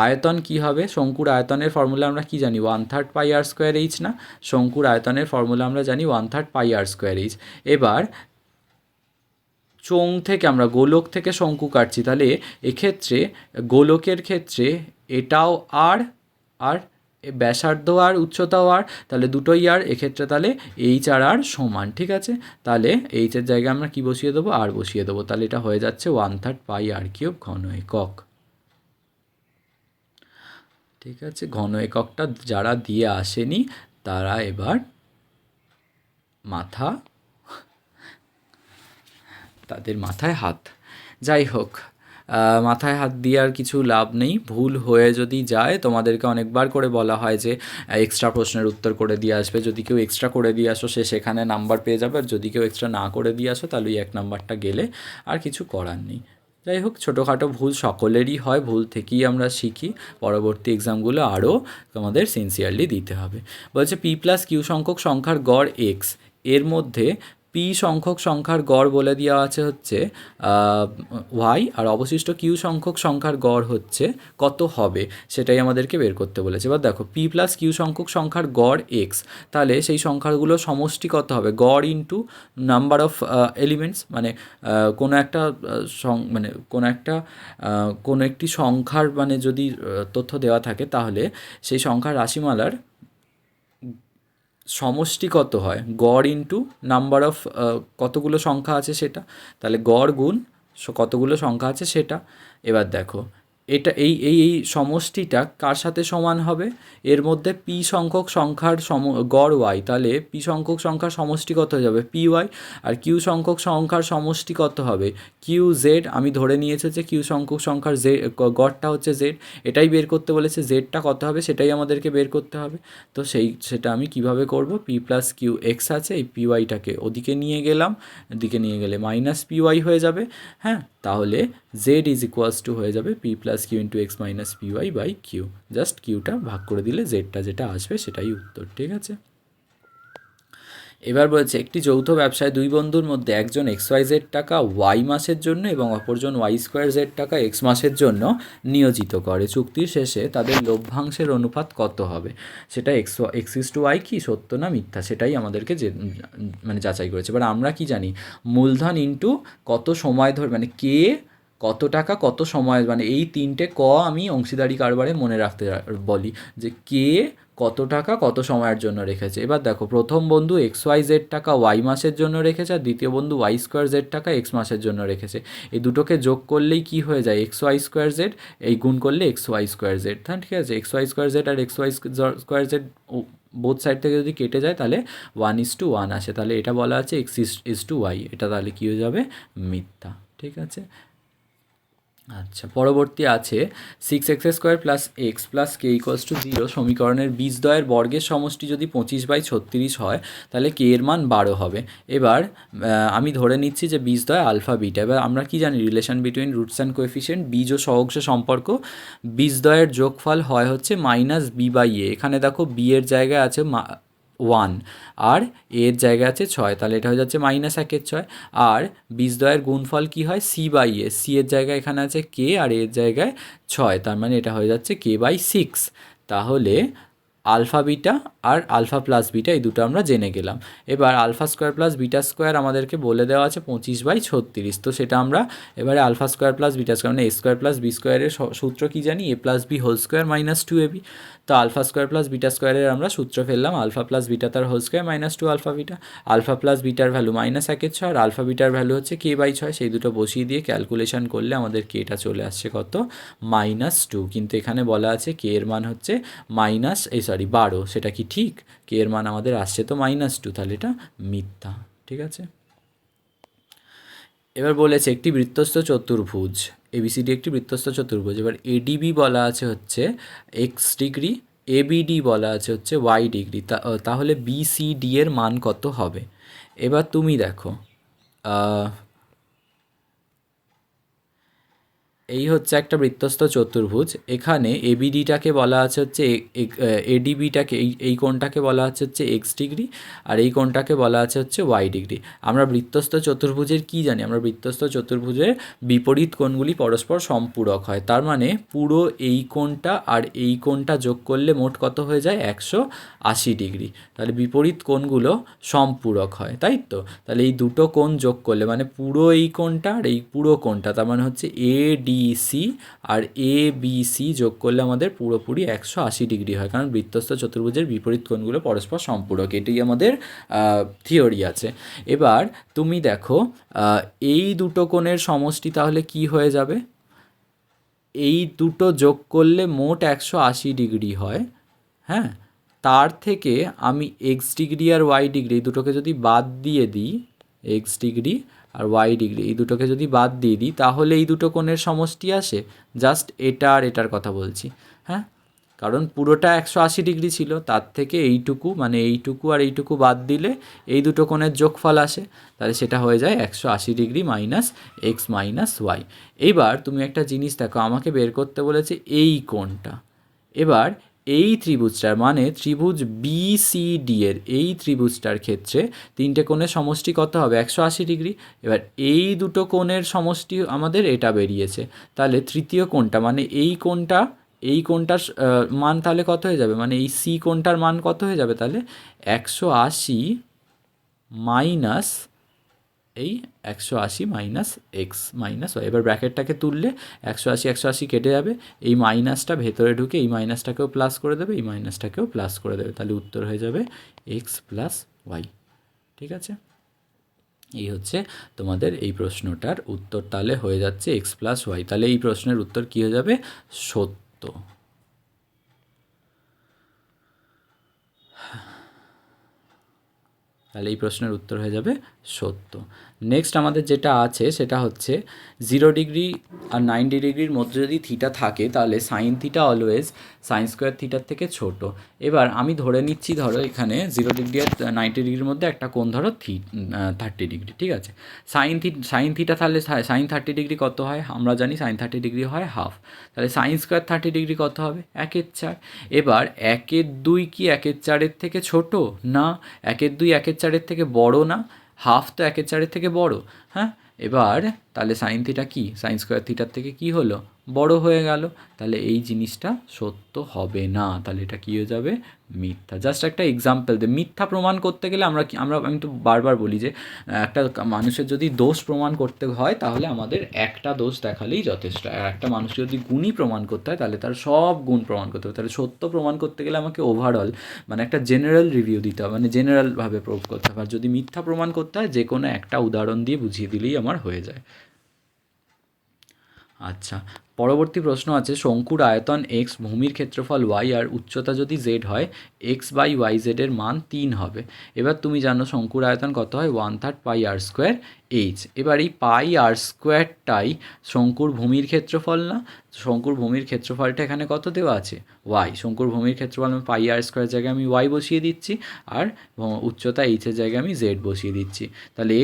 আয়তন কি হবে? শঙ্কুর আয়তনের ফর্মুলা আমরা কি জানি? 1/3 πr²h না? শঙ্কুর আয়তনের ফর্মুলা আমরা জানি 1/3 πr²h। এবার চোঙ থেকে আমরা গোলক থেকে শঙ্কু কাটছি, তাহলে এক্ষেত্রে গোলকের ক্ষেত্রে এটাও আর আর ব্যাসার্ধ আর উচ্চতাও আর, তাহলে দুটোই আর, এক্ষেত্রে তাহলে এইচ আর আর সমান। ঠিক আছে, তাহলে এইচের জায়গায় আমরা কি বসিয়ে দেবো? আর বসিয়ে দেবো, তাহলে এটা হয়ে যাচ্ছে 1/3 πr³ ঘন একক। ঠিক আছে, ঘন এককটা যারা দিয়ে আসেনি তারা এবার তাদের মাথায় হাত। যাই হোক, মাথায় হাত দিয়ে আর কিছু লাভ নেই। ভুল হয়ে যদি যায়, তোমাদেরকে অনেকবার করে বলা হয় যে এক্সট্রা প্রশ্নের উত্তর করে দিয়ে আসবে। যদি কেউ এক্সট্রা করে দিয়ে আসো সে সেখানে নাম্বার পেয়ে যাবে, আর যদি কেউ এক্সট্রা না করে দিয়ে আসো তাহলে ওই 1 নাম্বারটা গেলে, আর কিছু করার নেই। যাই হোক, ছোটোখাটো ভুল সকলেরই হয়, ভুল থেকেই আমরা শিখি। পরবর্তী এক্সামগুলো আরও তোমাদের সিনসিয়ারলি দিতে হবে। বলছে p+q সংখ্যক সংখ্যার গড় x, এর মধ্যে p সংখ্যক সংখ্যার গড় বলে দেওয়া আছে হচ্ছে y, আর অবশিষ্ট q সংখ্যক সংখ্যার গড় হচ্ছে কত হবে সেটাই আমাদেরকে বের করতে বলেছে। এবার দেখো p+q সংখ্যক সংখ্যার গড় x, তাহলে সেই সংখ্যাগুলো সমষ্টি কত হবে? গড় ইন্টু নাম্বার অফ এলিমেন্টস, মানে কোনো একটা কোনো একটি সংখ্যার মানে যদি তথ্য দেওয়া থাকে তাহলে সেই সংখ্যার রাশিমালার সমষ্টি কত হয়? গড় ইন্টু নাম্বার অফ কতগুলো সংখ্যা আছে সেটা, তাহলে গড় গুণ কতগুলো সংখ্যা আছে সেটা। এবার দেখো এটা এই সমষ্টিটা কার সাথে সমান হবে? এর মধ্যে পি সংখ্যক সংখ্যার গড় ওয়াই, তাহলে পি সংখ্যক সংখ্যার সমষ্টি কত হয়ে যাবে? P Y. আর কিউ সংখ্যক সংখ্যার সমষ্টি কত হবে? Q Z. আমি ধরে নিয়েছি যে কিউ সংখ্যক সংখ্যার গড়টা হচ্ছে জেড, এটাই বের করতে বলেছে। জেডটা কত হবে সেটাই আমাদেরকে বের করতে হবে। তো সেটা আমি কিভাবে করব? p+q x আছে, এই পি ওয়াইটাকে ওদিকে নিয়ে গেলাম, এদিকে নিয়ে গেলে - পি ওয়াই হয়ে যাবে। হ্যাঁ, তাহলে z হয়ে যাবে p+q × x - py/q। জাস্ট কিউটা ভাগ করে দিলে জেডটা যেটা আসবে সেটাই উত্তর। ঠিক আছে, এবার বলছে একটি যৌথ ব্যবসায় দুই বন্ধুর মধ্যে একজন XYZ টাকা Y মাসের জন্য এবং অপরজন Y² টাকা X মাসের জন্য নিয়োজিত করে। চুক্তির শেষে তাদের লভ্যাংশের অনুপাত কত হবে? সেটা x:y কি সত্য না মিথ্যা সেটাই আমাদেরকে মানে যাচাই করেছে। এবার আমরা কি জানি? মূলধন ইন্টু কত সময় ধরে, মানে কে কত টাকা কত সময়, মানে এই 3টে ক আমি অংশীদারি কারবারে মনে রাখতে বলি, যে কে কত টাকা কত সময়ের জন্য রেখেছে। এবার দেখো প্রথম বন্ধু XYZ টাকা ওয়াই মাসের জন্য রেখেছে, আর দ্বিতীয় বন্ধু Y² Z টাকা X মাসের জন্য রেখেছে। এই দুটোকে যোগ করলেই কি হয়ে যায়, XY²Z, এই গুণ করলে XY²Z। হ্যাঁ ঠিক আছে, XY² Z আর XY² Z বোথ সাইড থেকে যদি কেটে যায় তাহলে 1:1 আসে, তাহলে এটা বলা আছে X:Y, এটা তাহলে কী হয়ে যাবে, মিথ্যা। ঠিক আছে, আচ্ছা পরবর্তী আছে 6x² + x + k = 0 সমীকরণের বীজদ্বয়ের বর্গের সমষ্টি যদি 25/36 হয় তাহলে k এর মান 12 হবে। এবার আমি ধরে নিচ্ছি যে বীজদ্বয় আলফা বিটা। এবার আমরা কি জানি, relation between roots and coefficient, বীজ ও সহগ সম্পর্ক, বীজদ্বয়ের যোগফল হয় হচ্ছে -b/a। এখানে দেখো b এর জায়গায় আছে 1 আর এর জায়গায় আছে 6, তাহলে এটা হয়ে যাচ্ছে -1/6। আর বীজদ্বয়ের গুণফল কি হয়, c/a, c এর জায়গায় এখানে আছে k আর এর জায়গায় 6, তার মানে এটা হয়ে যাচ্ছে k/6। তাহলে আলফা বিটা আর আলফা প্লাস বিটা এই দুটো আমরা জেনে গেলাম। এবার α² + β² আমাদেরকে বলে দেওয়া আছে 25/36, তো সেটা আমরা এবারে α² + β² মানে a² + b² এর সূত্র কি জানি, a + b² - 2ab। তো α² + β² এর আমরা সূত্র ফেললাম, α + β তার whole square - 2 alpha beta. Alpha plus বিটার ভ্যালু -1/6 আর আলফা বিটার ভ্যালু হচ্ছে k/6, সেই দুটো বসিয়ে দিয়ে ক্যালকুলেশন করলে আমাদের কেটা চলে আসছে কত, -2। কিন্তু এখানে বলা আছে কে এর মান হচ্ছে 12, সেটা কি ঠিক, কে এর মান আমাদের আসছে তো -2, তাহলে এটা মিথ্যা। ঠিক আছে, এবার বলেছে একটি বৃত্তস্থ চতুর্ভুজ, ABCD একটি বৃত্তস্থ চতুর্ভুজ। এবার ADB বলা আছে হচ্ছে x ডিগ্রি, ABD বলা আছে হচ্ছে y ডিগ্রি, তাহলে BCD এর মান কত হবে। এবার তুমি দেখো এই হচ্ছে একটা বৃত্তস্থ চতুর্ভুজ, এখানে এবিডিটাকে বলা আছে হচ্ছে এডিবিটাকে, এই কোণটাকে বলা আছে হচ্ছে এক্স ডিগ্রি আর এই কোণটাকে বলা আছে হচ্ছে ওয়াই ডিগ্রি। আমরা বৃত্তস্থ চতুর্ভুজের কি জানি, আমরা বৃত্তস্থ চতুর্ভুজের বিপরীত কোণগুলি পরস্পর সম্পূরক হয়, তার মানে পুরো এই কোণটা আর এই কোণটা যোগ করলে মোট কত হয়ে যায়, 180 ডিগ্রি। তাহলে বিপরীত কোণগুলো সম্পূরক হয়, তাই তো। তাহলে এই দুটো কোণ যোগ করলে মানে পুরো এই কোণটা আর এই পুরো কোণটা, তার মানে হচ্ছে ADC আর ABC যোগ করলে আমাদের পুরোপুরি 180 ডিগ্রি হয়, কারণ বৃত্তস্থ চতুর্ভুজের বিপরীত কোণগুলো পরস্পর সম্পূরক, এটাই আমাদের থিওরি আছে। এবার তুমি দেখো এই দুটো কোণের সমষ্টি তাহলে কি হয়ে যাবে, এই দুটো যোগ করলে মোট 180 ডিগ্রি হয়। হ্যাঁ, তার থেকে আমি এক্স ডিগ্রি আর ওয়াই ডিগ্রি এই দুটোকে যদি বাদ দিয়ে দিই, এক্স ডিগ্রি আর ওয়াই ডিগ্রি এই দুটোকে যদি বাদ দিয়ে দিই তাহলে এই দুটো কোণের সমষ্টি আসে, জাস্ট এটা আর এটার কথা বলছি। হ্যাঁ, কারণ পুরোটা 180 ডিগ্রি ছিল, তার থেকে এইটুকু মানে এইটুকু আর এইটুকু বাদ দিলে এই দুটো কোণের যোগফল আসে, তাহলে সেটা হয়ে যায় 180 ডিগ্রি - x - y। এইবার তুমি একটা জিনিস দেখো, আমাকে বের করতে বলেছে এই কোণটা। এবার এই ত্রিভুজটার মানে ত্রিভুজ BCD এর এই ত্রিভুজটার ক্ষেত্রে তিনটে কোণের সমষ্টি কত হবে, 180 ডিগ্রি। এবার এই দুটো কোণের সমষ্টি আমাদের এটা বেরিয়েছে, তাহলে তৃতীয় কোণটা মানে এই কোণটার মান তাহলে কত হয়ে যাবে, মানে এই সি কোণটার মান কত হয়ে যাবে, তাহলে 180 মাইনাস এই 180 - x - y। এবার ব্র্যাকেটটাকে তুললে 180 কেটে যাবে, এই মাইনাসটা ভেতরে ঢুকে এই মাইনাসটাকেও প্লাস করে দেবে, এই মাইনাসটাকেও প্লাস করে দেবে, তাহলে উত্তর হয়ে যাবে x + y। ঠিক আছে, এই হচ্ছে তোমাদের এই প্রশ্নটার উত্তর, তাহলে হয়ে যাচ্ছে x + y। তাহলে এই প্রশ্নের উত্তর কী হয়ে যাবে, সত্য। তাহলে এই প্রশ্নের উত্তর হয়ে যাবে সত্য। নেক্সট আমাদের যেটা আছে সেটা হচ্ছে 0 ডিগ্রি আর 90 ডিগ্রির মধ্যে যদি থিটা থাকে তাহলে সাইন থিটা অলওয়েজ sin² থিটার থেকে ছোট। এবার আমি ধরে নিচ্ছি, ধরো এখানে 0 ডিগ্রি আর 90 ডিগ্রির মধ্যে একটা কোণ ধরো 30 ডিগ্রি, ঠিক আছে। সাইন থিটা তাহলে সাইন 30 ডিগ্রি কত হয়, আমরা জানি সাইন 30 ডিগ্রি হয় হাফ, তাহলে sin² 30 ডিগ্রি কত হবে, 1/4। এবার 1/2 কি 1/4 থেকে ছোট না, 1/2 1/4 থেকে বড় না, হাফ তো 1/4 থেকে বড়। হ্যাঁ, এবার তাহলে সাইন থিটা কি, sin² থিটার থেকে কি হলো, বড় হয়ে গেল, তাহলে এই জিনিসটা সত্য হবে না, তাহলে এটা কী হয়ে যাবে, মিথ্যা। জাস্ট একটা এক্সাম্পল দে, মিথ্যা প্রমাণ করতে গেলে আমি তো বারবার বলি যে একটা মানুষের যদি দোষ প্রমাণ করতে হয় তাহলে আমাদের একটা দোষ দেখালেই যথেষ্ট, আর একটা মানুষ যদি গুণই প্রমাণ করতে হয় তাহলে তার সব গুণ প্রমাণ করতে হবে। তাহলে সত্য প্রমাণ করতে গেলে আমাকে ওভারঅল মানে একটা জেনারেল রিভিউ দিতে হবে, মানে জেনারেলভাবে প্রুভ করতে হবে। আর যদি মিথ্যা প্রমাণ করতে হয় যে কোনো একটা উদাহরণ দিয়ে বুঝিয়ে দিলেই আমার হয়ে যায়। আচ্ছা, পরবর্তী প্রশ্ন আছে, শঙ্কুর আয়তন এক্স, ভূমির ক্ষেত্রফল ওয়াই আর উচ্চতা যদি জেড হয়, এক্স বাই ওয়াই জেডের মান 3 হবে। এবার তুমি জানো শঙ্কুর আয়তন কত হয়, 1/3 পাই আর স্কোয়ার এইচ। এবার এই পাই আর স্কোয়ারটাই শঙ্কুর ভূমির ক্ষেত্রফল না? শঙ্কুর ভূমির ক্ষেত্রফলটা এখানে কত দেওয়া আছে, ওয়াই। শঙ্কুর ভূমির ক্ষেত্রফল আমি পাই আর স্কোয়ার জায়গায় আমি ওয়াই বসিয়ে দিচ্ছি, আর উচ্চতা এইচের জায়গায় আমি জেড বসিয়ে দিচ্ছি। তাহলে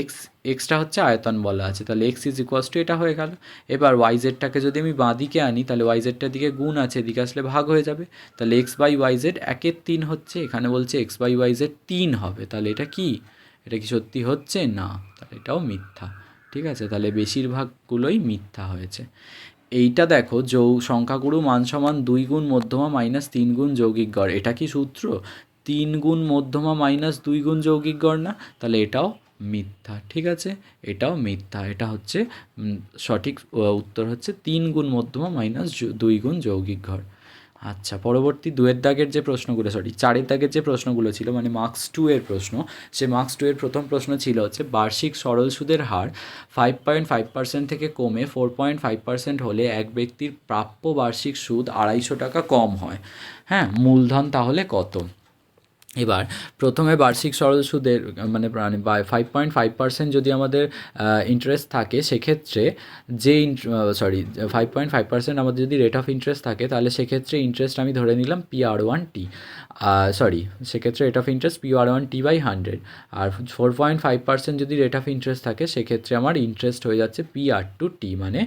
এক্সটা হচ্ছে আয়তন বলা আছে, তাহলে এক্স ইজ ইকুয়ালস টু এটা হয়ে গেল। এবার ওয়াই জেডটাকে যদি আমি বাঁ দিকে আনি তাহলে ওয়াই জেডটার দিকে গুণ আছে, এদিকে আসলে ভাগ হয়ে যাবে। তাহলে এক্স বাই ওয়াই জেড 1/3 হচ্ছে, এখানে বলছে এক্স বাই ওয়াই জেড 3 হবে, তাহলে এটা কি, এটা কি সত্যি হচ্ছে না, তাহলে এটাও মিথ্যা। ঠিক আছে, তাহলে বেশিরভাগগুলোই মিথ্যা হয়েছে। এইটা দেখো, সংখ্যাগুরু মান সমান 2 গুণ মধ্যমা মাইনাস 3 গুণ যৌগিক গড়, এটা কি সূত্র? 3 গুণ মধ্যমা মাইনাস 2 গুণ যৌগিক গড় না? তাহলে এটাও মিথ্যা। ঠিক আছে, এটাও মিথ্যা। এটা হচ্ছে সঠিক উত্তর হচ্ছে 3 গুণ মধ্যমা মাইনাস 2 গুণ যৌগিক গড়। আচ্ছা, পরবর্তী 2-এর দাগের যে প্রশ্নগুলো, 4-এর দাগের যে প্রশ্নগুলো ছিল, মানে মার্কস 2 এর প্রশ্ন, সে মার্কস 2 এর প্রথম প্রশ্ন ছিল হচ্ছে বার্ষিক সরল সুদের হার 5.5% থেকে কমে 4.5% হলে এক ব্যক্তির প্রাপ্য বার্ষিক সুদ 250 টাকা কম হয়। হ্যাঁ, মূলধন তাহলে কত? এবার প্রথমে বার্ষিক সরল সুদের মানে 5.5% যদি আমাদের ইন্টারেস্ট থাকে, সেক্ষেত্রে যে 5.5% আমাদের যদি রেট অফ ইন্টারেস্ট থাকে, তাহলে সেক্ষেত্রে ইন্টারেস্ট আমি ধরে নিলাম PR1T, সেক্ষেত্রে রেট অফ ইন্টারেস্ট PR1T/100। আর 4.5% যদি রেট অফ ইন্টারেস্ট থাকে, সেক্ষেত্রে আমার ইন্টারেস্ট হয়ে যাচ্ছে PR2T, মানে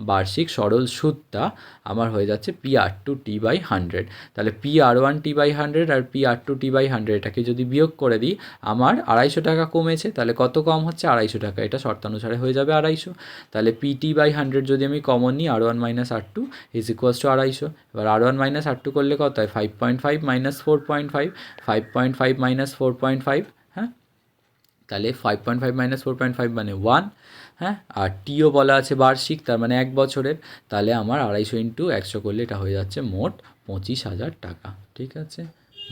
বার্ষিক সরল সুদটা আমার হয়ে যাচ্ছে PR2T/100। তাহলে PR1T/100 আর PR2T/100 এটাকে যদি বিয়োগ করে দিই, আমার 250 টাকা কমেছে, তাহলে কত কম হচ্ছে, 250 টাকা, এটা শর্তানুসারে হয়ে যাবে 250। তাহলে PT/100 যদি আমি কমন নিই, R1 minus R2 is equals two 250। এবার R1 মাইনাস R2 করলে কত হয়, 5.5 মাইনাস 4.5, 5.5 মাইনাস 4.5, হ্যাঁ, তাহলে 5.5 মাইনাস 4.5 মানে 1, হ্যাঁ, আর টিও বলা আছে বার্ষিক, তার মানে 1 বছরের, তাহলে আমার 250 ইন্টু 100 করলে এটা হয়ে যাচ্ছে মোট 25,000 টাকা। ঠিক আছে,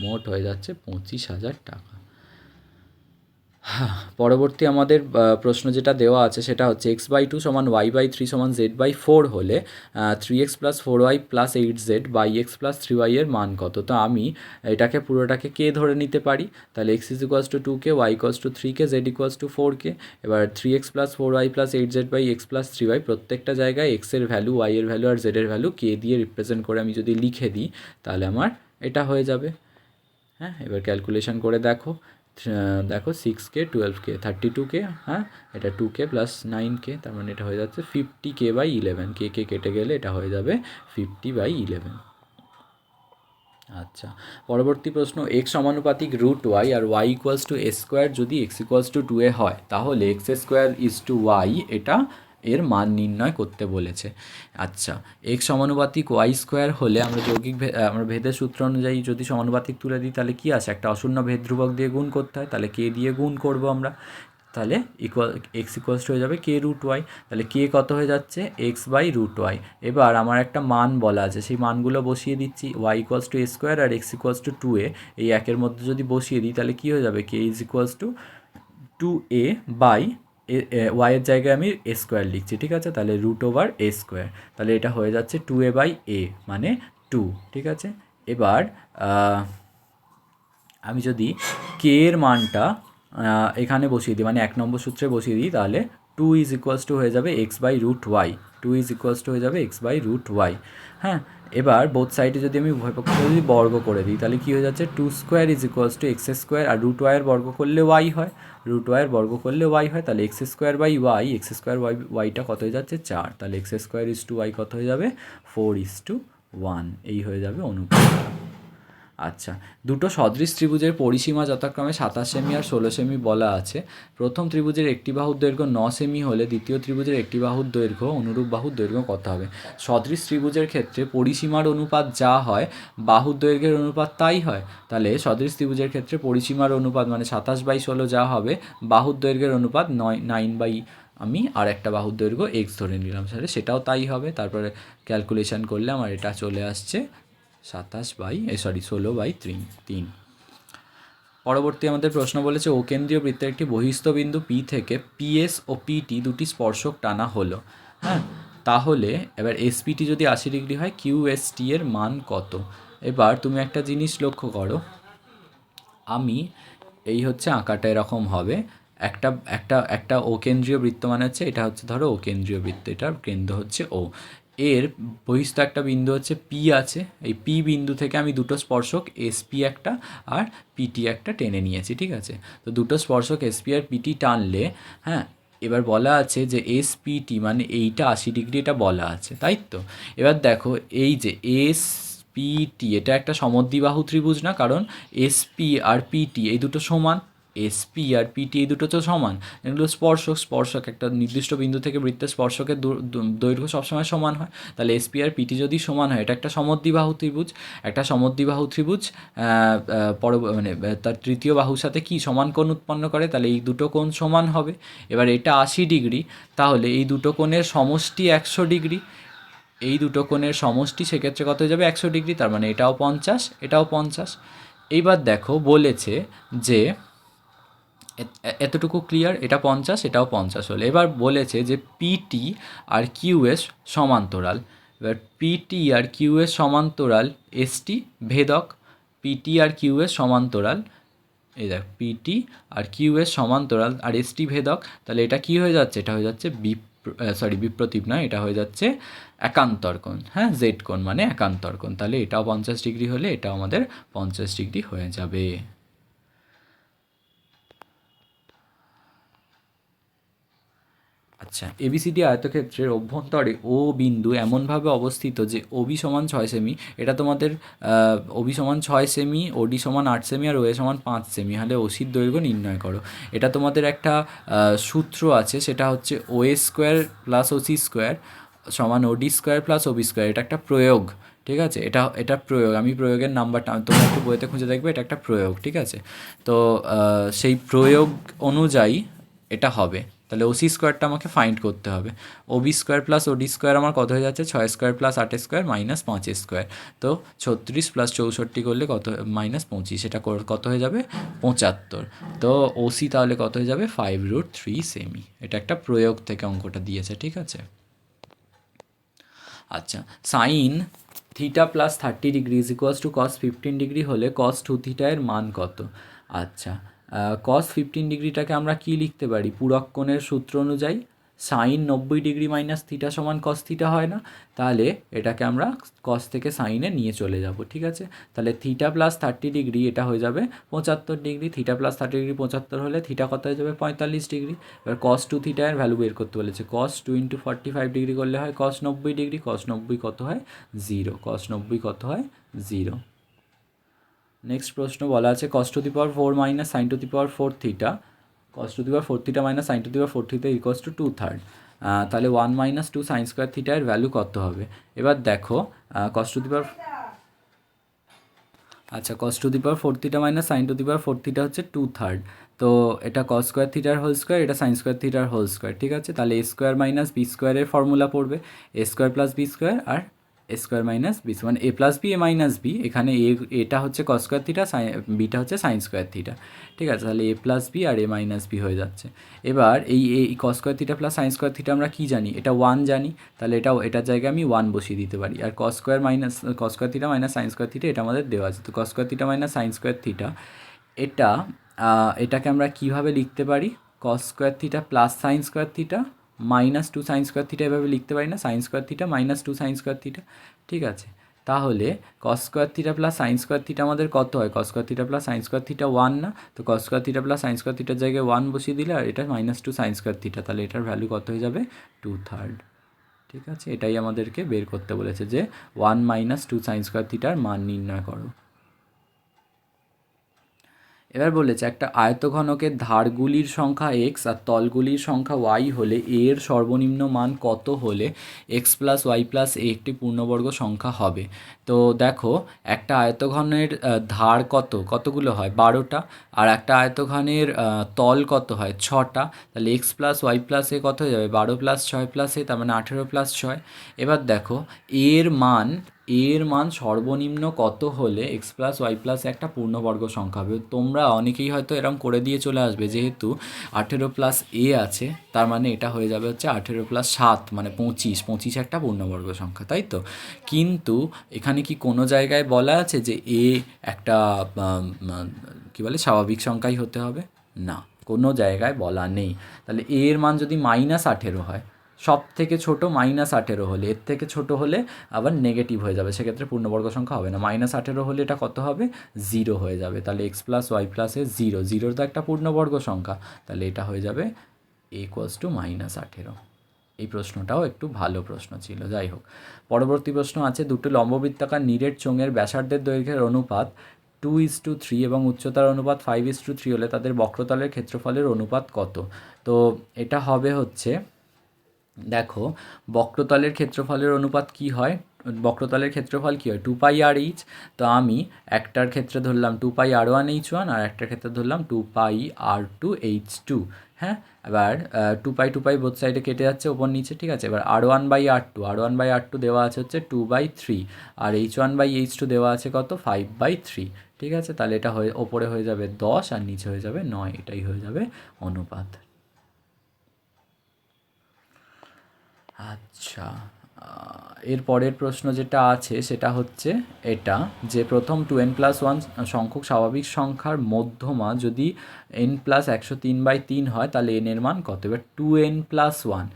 মোট হয়ে যাচ্ছে 25,000 টাকা। পরবর্তী আমাদের প্রশ্ন যেটা দেওয়া আছে সেটা হচ্ছে x/2 সমান y/3 সমান z/4 হলে 3x plus 4y plus 8z by x plus 3y এর মান কত? তো আমি এটাকে পুরোটাকে কে ধরে নিতে পারি, তাহলে x is equals to 2k, y equals to 3k, z equals to 4k। এবার 3x plus 4y plus 8z by x plus 3y, প্রত্যেকটা জায়গায় x এর ভ্যালু, y এর ভ্যালু আর z এর ভ্যালু k দিয়ে রিপ্রেজেন্ট করে আমি যদি লিখে দিই, তাহলে আমার এটা হয়ে যাবে। হ্যাঁ, এবার ক্যালকুলেশন করে দেখো, 6k, 12k, 32k, হ্যাঁ, এটা 2k প্লাস 9k, তার মানে এটা হয়ে যাচ্ছে 50k/11, কে কেটে গেলে এটা হয়ে যাবে 50/11। আচ্ছা, পরবর্তী প্রশ্ন, x সমানুপাতিক √y আর y equals to a square যদি x ইকুয়ালস টু 2a হয়, তাহলে x square is to y এটা এর মান নির্ণয় করতে বলেছে। আচ্ছা, x সমানুপাতিক y স্কোয়ার হলে আমরা ভেদের সূত্র অনুযায়ী যদি সমানুপাতিক তুলে দিই, তাহলে কি আছে, একটা অশূন্য ভেদ ধ্রুবক দিয়ে গুণ করতে হয়, তাহলে k দিয়ে গুণ করব আমরা, তাহলে x ইকুয়ালস হয়ে যাবে k√y। তাহলে k কত হয়ে যাচ্ছে, x/√y। এবার আমার একটা মান বলা আছে, সেই মানগুলো বসিয়ে দিচ্ছি, y equals to a square আর x ইকুয়ালস টু 2a, এই একের মধ্যে যদি বসিয়ে দিই, তাহলে কী হয়ে যাবে, k is equals to 2a by y এর জায়গায় আমি a স্কোয়ার লিখছি। ঠিক আছে, তাহলে √a স্কোয়ার, তাহলে এটা হয়ে যাচ্ছে 2a/a মানে 2। ঠিক আছে, এবার আমি যদি k এর মানটা এখানে বসিয়ে দিই, মানে 1 নম্বর সূত্রে বসিয়ে দিই, তাহলে 2 ইজ ইকুয়ালস টু হয়ে যাবে x/√y, 2 ইজ ইকুয়ালস টু হয়ে যাবে x/√y। হ্যাঁ, এবার বোথ সাইডে যদি আমি উভয় পক্ষে যদি বর্গ করে দিই, তাহলে কী হয়ে যাচ্ছে, 2 square is equals to x square, আর √y এর বর্গ করলে y হয়, √y এর বর্গ করলে y হয়, তাহলে x square by y, x square yটা কত হয়ে যাচ্ছে, 4, তাহলে x square is to y কত হয়ে যাবে, 4:1, এই হয়ে যাবে অনুপাত। আচ্ছা, দুটো সদৃশ ত্রিভুজের পরিসীমা যথাক্রমে 27 সেমি আর 16 সেমি বলা আছে। প্রথম ত্রিভুজের একটি বাহুর দৈর্ঘ্য 9 সেমি হলে দ্বিতীয় ত্রিভুজের একটি বাহুর দৈর্ঘ্য অনুরূপ বাহুর দৈর্ঘ্য কত হবে? সদৃশ ত্রিভুজের ক্ষেত্রে পরিসীমার অনুপাত যা হয় বাহুর দৈর্ঘ্যের অনুপাত তাই হয়। তাহলে সদৃশ ত্রিভুজের ক্ষেত্রে পরিসীমার অনুপাত মানে 27/16 যা হবে বাহুর দৈর্ঘ্যের অনুপাত 9 আমি আর একটা বাহুর দৈর্ঘ্য এক্স ধরে নিলাম, সেটাও তাই হবে। তারপরে ক্যালকুলেশন করলে আমার এটা চলে আসছে 16/3। পরবর্তী আমাদের প্রশ্ন বলেছে ও কেন্দ্রীয় বৃত্তের একটি বহিস্থ বিন্দু পি থেকে পিএস ও পিটি দুটি স্পর্শক টানা হলো। হ্যাঁ, তাহলে এবার এসপিটি যদি 80 ডিগ্রি হয় কিউএসটি এর মান কত? এবার তুমি একটা জিনিস লক্ষ্য করো, আমি এই হচ্ছে আঁকাটা এরকম হবে। একটা একটা একটা ও কেন্দ্রীয় বৃত্ত মানে হচ্ছে এটা হচ্ছে ধরো ও কেন্দ্রীয় বৃত্ত, এটার কেন্দ্র হচ্ছে ও, এর বহিস্থ একটা বিন্দু হচ্ছে পি আছে। এই পি বিন্দু থেকে আমি দুটো স্পর্শক এসপি একটা আর পিটি একটা টেনে নিয়েছি, ঠিক আছে। তো দুটো স্পর্শক এসপি আর পিটি টানলে, হ্যাঁ, এবার বলা আছে যে এসপিটি মানে এইটা 80 ডিগ্রি, এটা বলা আছে, তাই তো। এবার দেখো এই যে এসপিটি এটা একটা সমদ্বিবাহু ত্রিভুজ না, কারণ এসপি আর পিটি এই দুটো সমান, এসপি আর পিটি এই দুটো তো সমান, এগুলো স্পর্শক একটা নির্দিষ্ট বিন্দু থেকে বৃত্তের স্পর্শকের দৈর্ঘ্য সবসময় সমান হয়। তাহলে এসপি আর পিটি যদি সমান হয় এটা একটা সমদ্বিবাহু ত্রিভুজ। একটা সমদ্বিবাহু ত্রিভুজ মানে তার তৃতীয় বাহুর সাথে কি সমান কোণ উৎপন্ন করে, তাহলে এই দুটো কোণ সমান হবে। এবার এটা 80 ডিগ্রি, তাহলে এই দুটো কোণের সমষ্টি 100 ডিগ্রি, এই দুটো কোণের সমষ্টি সেক্ষেত্রে কত হয়ে যাবে? 100 ডিগ্রি। তার মানে এটাও 50, এটাও 50। এইবার দেখো বলেছে যে এতটুকু ক্লিয়ার, এটা 50, এটাও 50 হলে এবার বলেছে যে পিটি আর কিউএস সমান্তরাল। এবার পিটি আর কিউএস সমান্তরাল, এসটি ভেদক, পিটি আর কিউএস সমান্তরাল, এই দেখ পিটি আর কিউএস সমান্তরাল আর এসটি ভেদক। তাহলে এটা কি হয়ে যাচ্ছে? এটা হয়ে যাচ্ছে বিপ্রতীপ নয়, এটা হয়ে যাচ্ছে একান্তর কোণ। হ্যাঁ, জেড কোণ মানে একান্তর কোণ। তাহলে এটাও 50 ডিগ্রি হলে এটাও আমাদের 50 ডিগ্রি হয়ে যাবে। আচ্ছা, এবিসিডি আয়তক্ষেত্রের অভ্যন্তরে ও বিন্দু এমনভাবে অবস্থিত যে ওবি সমান 6 সেমি, এটা তোমাদের ওবি সমান 6 সেমি, ওডি সমান 8 সেমি আর ওএ সমান 5 সেমি হলে ওসির দৈর্ঘ্য নির্ণয় করো। এটা তোমাদের একটা সূত্র আছে, সেটা হচ্ছে OA square plus OC square সমান ওডি স্কোয়ার প্লাস ওবি স্কোয়ার। এটা একটা প্রয়োগ, ঠিক আছে। এটা প্রয়োগ, আমি প্রয়োগের নাম্বারটা তোমরা একটু বইতে খুঁজে দেখবে, এটা একটা প্রয়োগ, ঠিক আছে। তো সেই প্রয়োগ অনুযায়ী এটা হবে। তাহলে ওসি স্কোয়ারটা আমাকে ফাইন্ড করতে হবে। ওবি স্কোয়ার প্লাস ওডি স্কোয়ার আমার কত হয়ে যাচ্ছে? 6 square plus 8 square minus 5 square. তো 36 প্লাস 64 করলে কত? মাইনাস 25, এটা কত হয়ে যাবে? 75। তো ওসি তাহলে কত হয়ে যাবে? 5√3 সেমি। এটা একটা প্রয়োগ থেকে অঙ্কটা দিয়েছে, ঠিক আছে। আচ্ছা, sine theta plus 30 degree is equals to cos 15 degree হলে কস 2 থিটা এর মান কত? আচ্ছা, কস 15 ডিগ্রিটাকে আমরা কি লিখতে পারি? পূরক কোণের সূত্র অনুযায়ী সাইন 90 ডিগ্রি মাইনাস থিটা সমান কস থিটা হয় না? তাহলে এটাকে আমরা কস থেকে সাইনে নিয়ে চলে যাব, ঠিক আছে। তাহলে থিটা প্লাস 30 ডিগ্রি এটা হয়ে যাবে 75 ডিগ্রি। থিটা প্লাস 30 ডিগ্রি 75 হলে থিটা কত হয়ে যাবে? 45 ডিগ্রি। এবার কস 2 থিটা এর ভ্যালু বের করতে বলেছে। কস 2 ইন্টু 45 ডিগ্রি করলে হয় কস 90 ডিগ্রি। কস 90 কত হয়? 0। কস 90 কত হয়? 0। নেক্সট প্রশ্ন বলা আছে cos to the power 4 minus sine to the power 4 theta, cos to the power 4 theta minus sine to the power 4 theta equals to 2/3। তাহলে 1 মাইনাস 2 সাইন স্কোয়ার থিটা এর ভ্যালু কত হবে? এবার দেখো কস টু দি পাওয়ার, আচ্ছা, cos to the power 4 theta minus sine to the power 4 theta হচ্ছে 2/3। তো এটা কস স্কোয়ার থিটার হোল স্কোয়ার, এটা সাইন স্কোয়ার থিটার হোল স্কোয়ার, ঠিক আছে। তাহলে এ স্কোয়ার মাইনাস বি স্কোয়ারের ফর্মুলা পড়বে, এ স্কোয়ার প্লাস বি স্কোয়ার আর এ স্কোয়ার মাইনাস বি মানে এ plus B A minus B. এখানে এটা হচ্ছে কস স্কোয়ার থিটা, বিটা হচ্ছে সাইন স্কোয়ার থিটা, ঠিক আছে। তাহলে এ প্লাস বি আর এ মাইনাস বি হয়ে যাচ্ছে। এবার এই কস square theta plus sine square theta আমরা কী জানি? এটা 1 জানি, তাহলে এটার জায়গায় আমি 1 বসিয়ে দিতে পারি। আর cos square theta minus sine square theta এটা আমাদের দেওয়া আছে। তো cos square theta minus sine square theta এটাকে আমরা কীভাবে লিখতে পারি? Cos square theta plus sine square theta minus 2 sine square theta এভাবে লিখতে পারি না? Sine square theta minus 2 sine square theta, ঠিক আছে। তাহলে cos square theta plus sine square theta আমাদের কত হয়? Cos square theta plus sine square theta 1 না? তো cos square theta plus sine square থিটার জায়গায় 1 বসিয়ে দিলে আর এটা মাইনাস 2 সাইন স্কোয়ার থিটা, তাহলে এটার ভ্যালু কত হয়ে যাবে? 2/3, ঠিক আছে। এটাই আমাদেরকে বের করতে বলেছে যে 1 মাইনাস 2 সাইন স্কোয়ার থিটার মান নির্ণয় করো। এবার বলেছে একটা আয়তঘনকের ধারগুলির সংখ্যা এক্স আর তলগুলির সংখ্যা ওয়াই হলে এর সর্বনিম্ন মান কত হলে এক্স প্লাস ওয়াই প্লাস এ একটি পূর্ণবর্গ সংখ্যা হবে। তো দেখো একটা আয়তঘনের ধার কতগুলো হয় 12টা, আর একটা আয়তঘনের তল কত হয় 6টা। তাহলে এক্স প্লাস ওয়াই প্লাস এ কত হয়ে যাবে 12 প্লাস 6 প্লাস এ, তার মানে 18 প্লাস 6। এবার দেখো এর মান সর্বনিম্ন কত হলে এক্স প্লাস ওয়াই প্লাস একটা পূর্ণবর্গ সংখ্যা হবে। তোমরা অনেকেই হয়তো এরকম করে দিয়ে চলে আসবে, যেহেতু 18 প্লাস এ আছে তার মানে এটা হয়ে যাবে হচ্ছে 18 প্লাস 7 মানে 25 একটা পূর্ণবর্গ সংখ্যা, তাই তো। কিন্তু এখানে কি কোনো জায়গায় বলা আছে যে এ একটা কী বলে স্বাভাবিক সংখ্যাই হতে হবে? না, কোনো জায়গায় বলা নেই। তাহলে এর মান যদি -18 হয়, সব থেকে ছোটো -18 হলে, এর থেকে ছোট হলে আবার নেগেটিভ হয়ে যাবে, সেক্ষেত্রে পূর্ণবর্গ সংখ্যা হবে না। -18 হলে এটা কত হবে 0 হয়ে যাবে। তাহলে এক্স প্লাস ওয়াই প্লাসে 0, 0 তো একটা পূর্ণবর্গ সংখ্যা, তাহলে এটা হয়ে যাবে a = -18। এই প্রশ্নটাও একটু ভালো প্রশ্ন ছিল। যাই হোক, পরবর্তী প্রশ্ন আছে দুটো লম্ববৃত্তাকার নিরেট চোঙের ব্যাসার্ধের দৈর্ঘ্যের অনুপাত 2:3 এবং উচ্চতার অনুপাত 5:3 হলে তাদের বক্রতলের ক্ষেত্রফলের অনুপাত কত? তো এটা হবে হচ্ছে, দেখো বক্রতলের ক্ষেত্রফলের অনুপাত কি হয়, বক্রতলের ক্ষেত্রফল কী হয় 2πr/h। তো আমি একটার ক্ষেত্রে ধরলাম 2πr1h1 আর একটার ক্ষেত্রে ধরলাম 2πr2h2। হ্যাঁ, এবার 2π বোথ সাইডে কেটে যাচ্ছে ওপর নিচে, ঠিক আছে। এবার r1/r2 দেওয়া আছে হচ্ছে 2/3, আর h1/h2 দেওয়া আছে কত 5/3, ঠিক আছে। তাহলে এটা ওপরে হয়ে যাবে 10 আর নিচে হয়ে যাবে 9, এটাই হয়ে যাবে অনুপাত। আচ্ছা, এর পরের প্রশ্ন যেটা আছে সেটা হচ্ছে এটা, যে প্রথম 2n+1 সংখ্যক স্বাভাবিক সংখ্যার মধ্যমা যদি n+103/3 হয় তাহলে n এর মান কত? এবার 2n+1,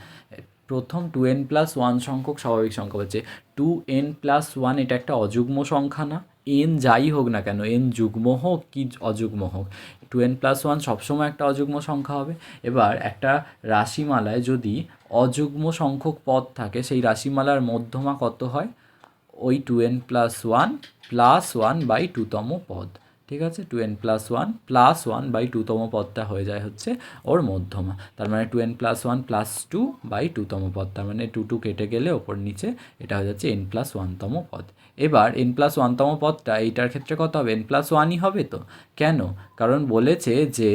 প্রথম 2n+1 সংখ্যক স্বাভাবিক সংখ্যা হচ্ছে 2n+1, এটা একটা অযুগ্ম সংখ্যা না? n যাই হোক না কেন, n যুগ্ম হোক কি অযুগ্ম হোক, 2n+1 সবসময় একটা অযুগ্ম সংখ্যা হবে। এবার একটা রাশিমালায় যদি অযুগ্ম সংখ্যক পদ থাকে, সেই রাশিমালার মধ্যমা কত হয়? ওই 2n+1 + 1/2তম পদ, ঠিক আছে। 2n+1 + 1/2তম পদটা হয়ে যায় হচ্ছে ওর মধ্যমা। তার মানে 2n+1 + 2/2তম পদ, তার মানে 2 কেটে গেলে ওপর নিচে এটা হয়ে যাচ্ছে n+1তম পদ। এবার n+1তম পদটা এইটার ক্ষেত্রে কত হবে? n+1ই হবে তো। কেন? কারণ বলেছে যে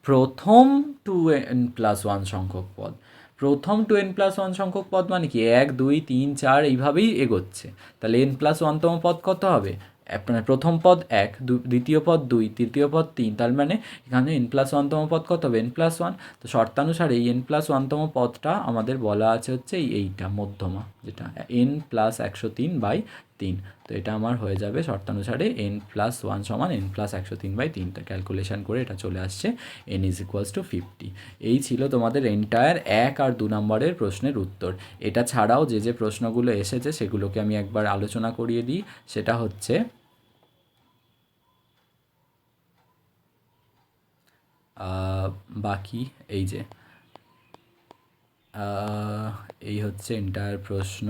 প্রথম 2n+1 সংখ্যক পদ, প্রথম 2n+1 সংখ্যক পদ মানে কি 1 2 3 4 এইভাবেই এগোচ্ছে। তাহলে n+1তম পদ কত হবে? আপনার প্রথম পদ 1, দ্বিতীয় পদ 2, তৃতীয় পদ 3, তার মানে এখানে n+1তম পদ কত হবে? n+1। তো শর্তানুসারে এই n+1তম পদটা আমাদের বলা আছে হচ্ছে এইটা মধ্যমা, যেটা n+103/3। তো এটা আমার হয়ে যাবে শর্তানুসারে n+1 = n+103/3। ক্যালকুলেশন করে এটা চলে আসছে n = 50। এই ছিল তোমাদের এন্টায়ার 1 আর 2 নম্বরের প্রশ্নের উত্তর। এটা ছাড়াও যে প্রশ্নগুলো এসেছে সেগুলোকে আমি একবার আলোচনা করিয়ে দিই। সেটা হচ্ছে বাকি এই যে এই হচ্ছে এন্টায়ার প্রশ্ন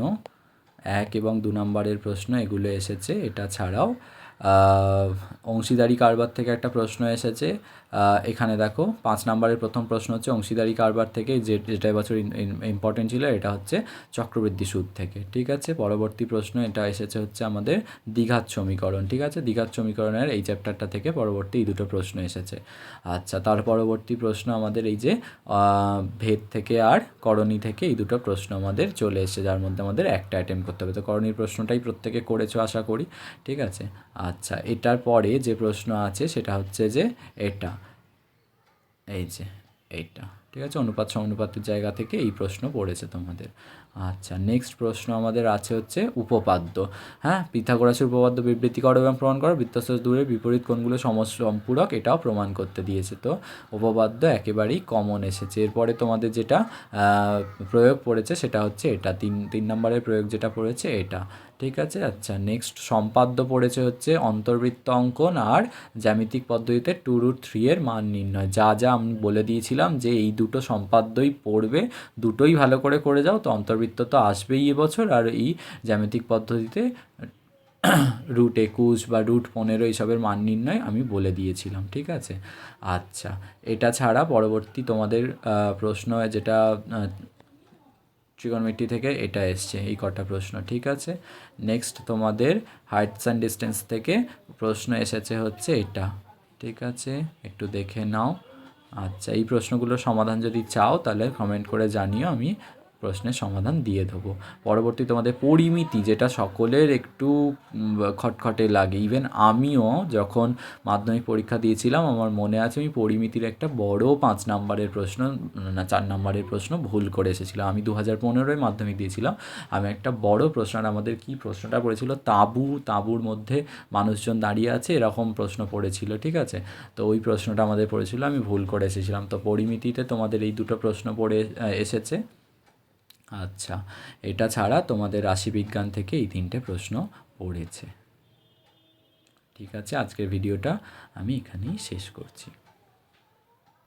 1 এবং 2 নম্বরের প্রশ্ন, এগুলো এসেছে। এটা ছাড়াও অংশীদারি কারবার থেকে একটা প্রশ্ন এসেছে। এখানে দেখো 5 নম্বরের প্রথম প্রশ্ন হচ্ছে অংশীদারি কারবার থেকে, যেটা এবছর ইম্পর্টেন্ট ছিল, এটা হচ্ছে চক্রবৃদ্ধি সুদ থেকে, ঠিক আছে। পরবর্তী প্রশ্ন এটা এসেছে হচ্ছে আমাদের দ্বিঘাত সমীকরণ, ঠিক আছে। দ্বিঘাত সমীকরণের এই চ্যাপ্টারটা থেকে পরবর্তী এই দুটো প্রশ্ন এসেছে। আচ্ছা, তার পরবর্তী প্রশ্ন আমাদের এই যে ভেদ থেকে আর করণী থেকে এই দুটো প্রশ্ন আমাদের চলে এসেছে, যার মধ্যে আমাদের একটা অ্যাটেম্প করতে হবে। তো করণীর প্রশ্নটাই প্রত্যেকে করেছো আশা করি, ঠিক আছে। আচ্ছা, এটার পরে যে প্রশ্ন আছে সেটা হচ্ছে যে এটা, এই যে এইটা, ঠিক আছে। অনুপাত সমানুপাতের জায়গা থেকে এই প্রশ্ন পড়েছে তোমাদের। আচ্ছা, নেক্সট প্রশ্ন আমাদের আছে হচ্ছে উপপাদ্য। হ্যাঁ, পিথাগোরাসের উপপাদ্য বিবৃতি করো এবং প্রমাণ করো, বৃত্তস্থ দূরের বিপরীত কোণগুলো সমসম্পূরক, এটাও প্রমাণ করতে দিয়েছে। তো উপপাদ্য একেবারেই কমন এসেছে। এরপরে তোমাদের যেটা প্রয়োগ পড়েছে সেটা হচ্ছে এটা, 3 নম্বরের প্রয়োগ যেটা পড়েছে এটা, ঠিক আছে। আচ্ছা, নেক্সট সম্পাদ্য পড়েছে হচ্ছে অন্তর্বৃত্ত অঙ্কন আর জ্যামিতিক পদ্ধতিতে 2√3 এর মান নির্ণয়। যা আমি বলে দিয়েছিলাম যে এই দুটো সম্পাদ্যই পড়বে, দুটোই ভালো করে যাও, তো অন্তর্বৃত্ত তো আসবেই এবছর, আর এই জ্যামিতিক পদ্ধতিতে √21 বা √15 এইসবের মান নির্ণয় আমি বলে দিয়েছিলাম, ঠিক আছে। আচ্ছা, এটা ছাড়া পরবর্তী তোমাদের প্রশ্ন যেটা ট্রিগোনোমেট্রি থেকে এটা এসছে, এই কটা প্রশ্ন, ঠিক আছে। নেক্সট তোমাদের হাইটস অ্যান্ড ডিস্টেন্স থেকে প্রশ্ন এসেছে হচ্ছে এটা, ঠিক আছে, একটু দেখে নাও। আচ্ছা, এই প্রশ্নগুলোর সমাধান যদি চাও তাহলে কমেন্ট করে জানিও, আমি প্রশ্নের সমাধান দিয়ে দেবো। পরবর্তী তোমাদের পরিমিতি, যেটা সকলের একটু খটখটে লাগে, ইভেন আমিও যখন মাধ্যমিক পরীক্ষা দিয়েছিলাম আমার মনে আছে আমি পরিমিতির একটা বড় 5 নাম্বারের প্রশ্ন, না 4 নাম্বারের প্রশ্ন ভুল করে এসেছিলাম। আমি 2015 মাধ্যমিক দিয়েছিলাম, আমি একটা বড় প্রশ্নটা, আমাদের কি প্রশ্নটা পড়েছিল, তাঁবুর মধ্যে মানুষজন দাঁড়িয়ে আছে এরকম প্রশ্ন পড়েছিল, ঠিক আছে। তো ওই প্রশ্নটা আমাদের পড়েছিল, আমি ভুল করে এসেছিলাম। তো পরিমিতিতে তোমাদের এই দুটো প্রশ্ন পড়ে এসেছে। আচ্ছা, এটা ছাড়া তোমাদের রাশিবিজ্ঞান থেকে এই 3টে প্রশ্ন পড়েছে, ঠিক আছে। আজকের ভিডিওটা আমি এখানেই শেষ করছি।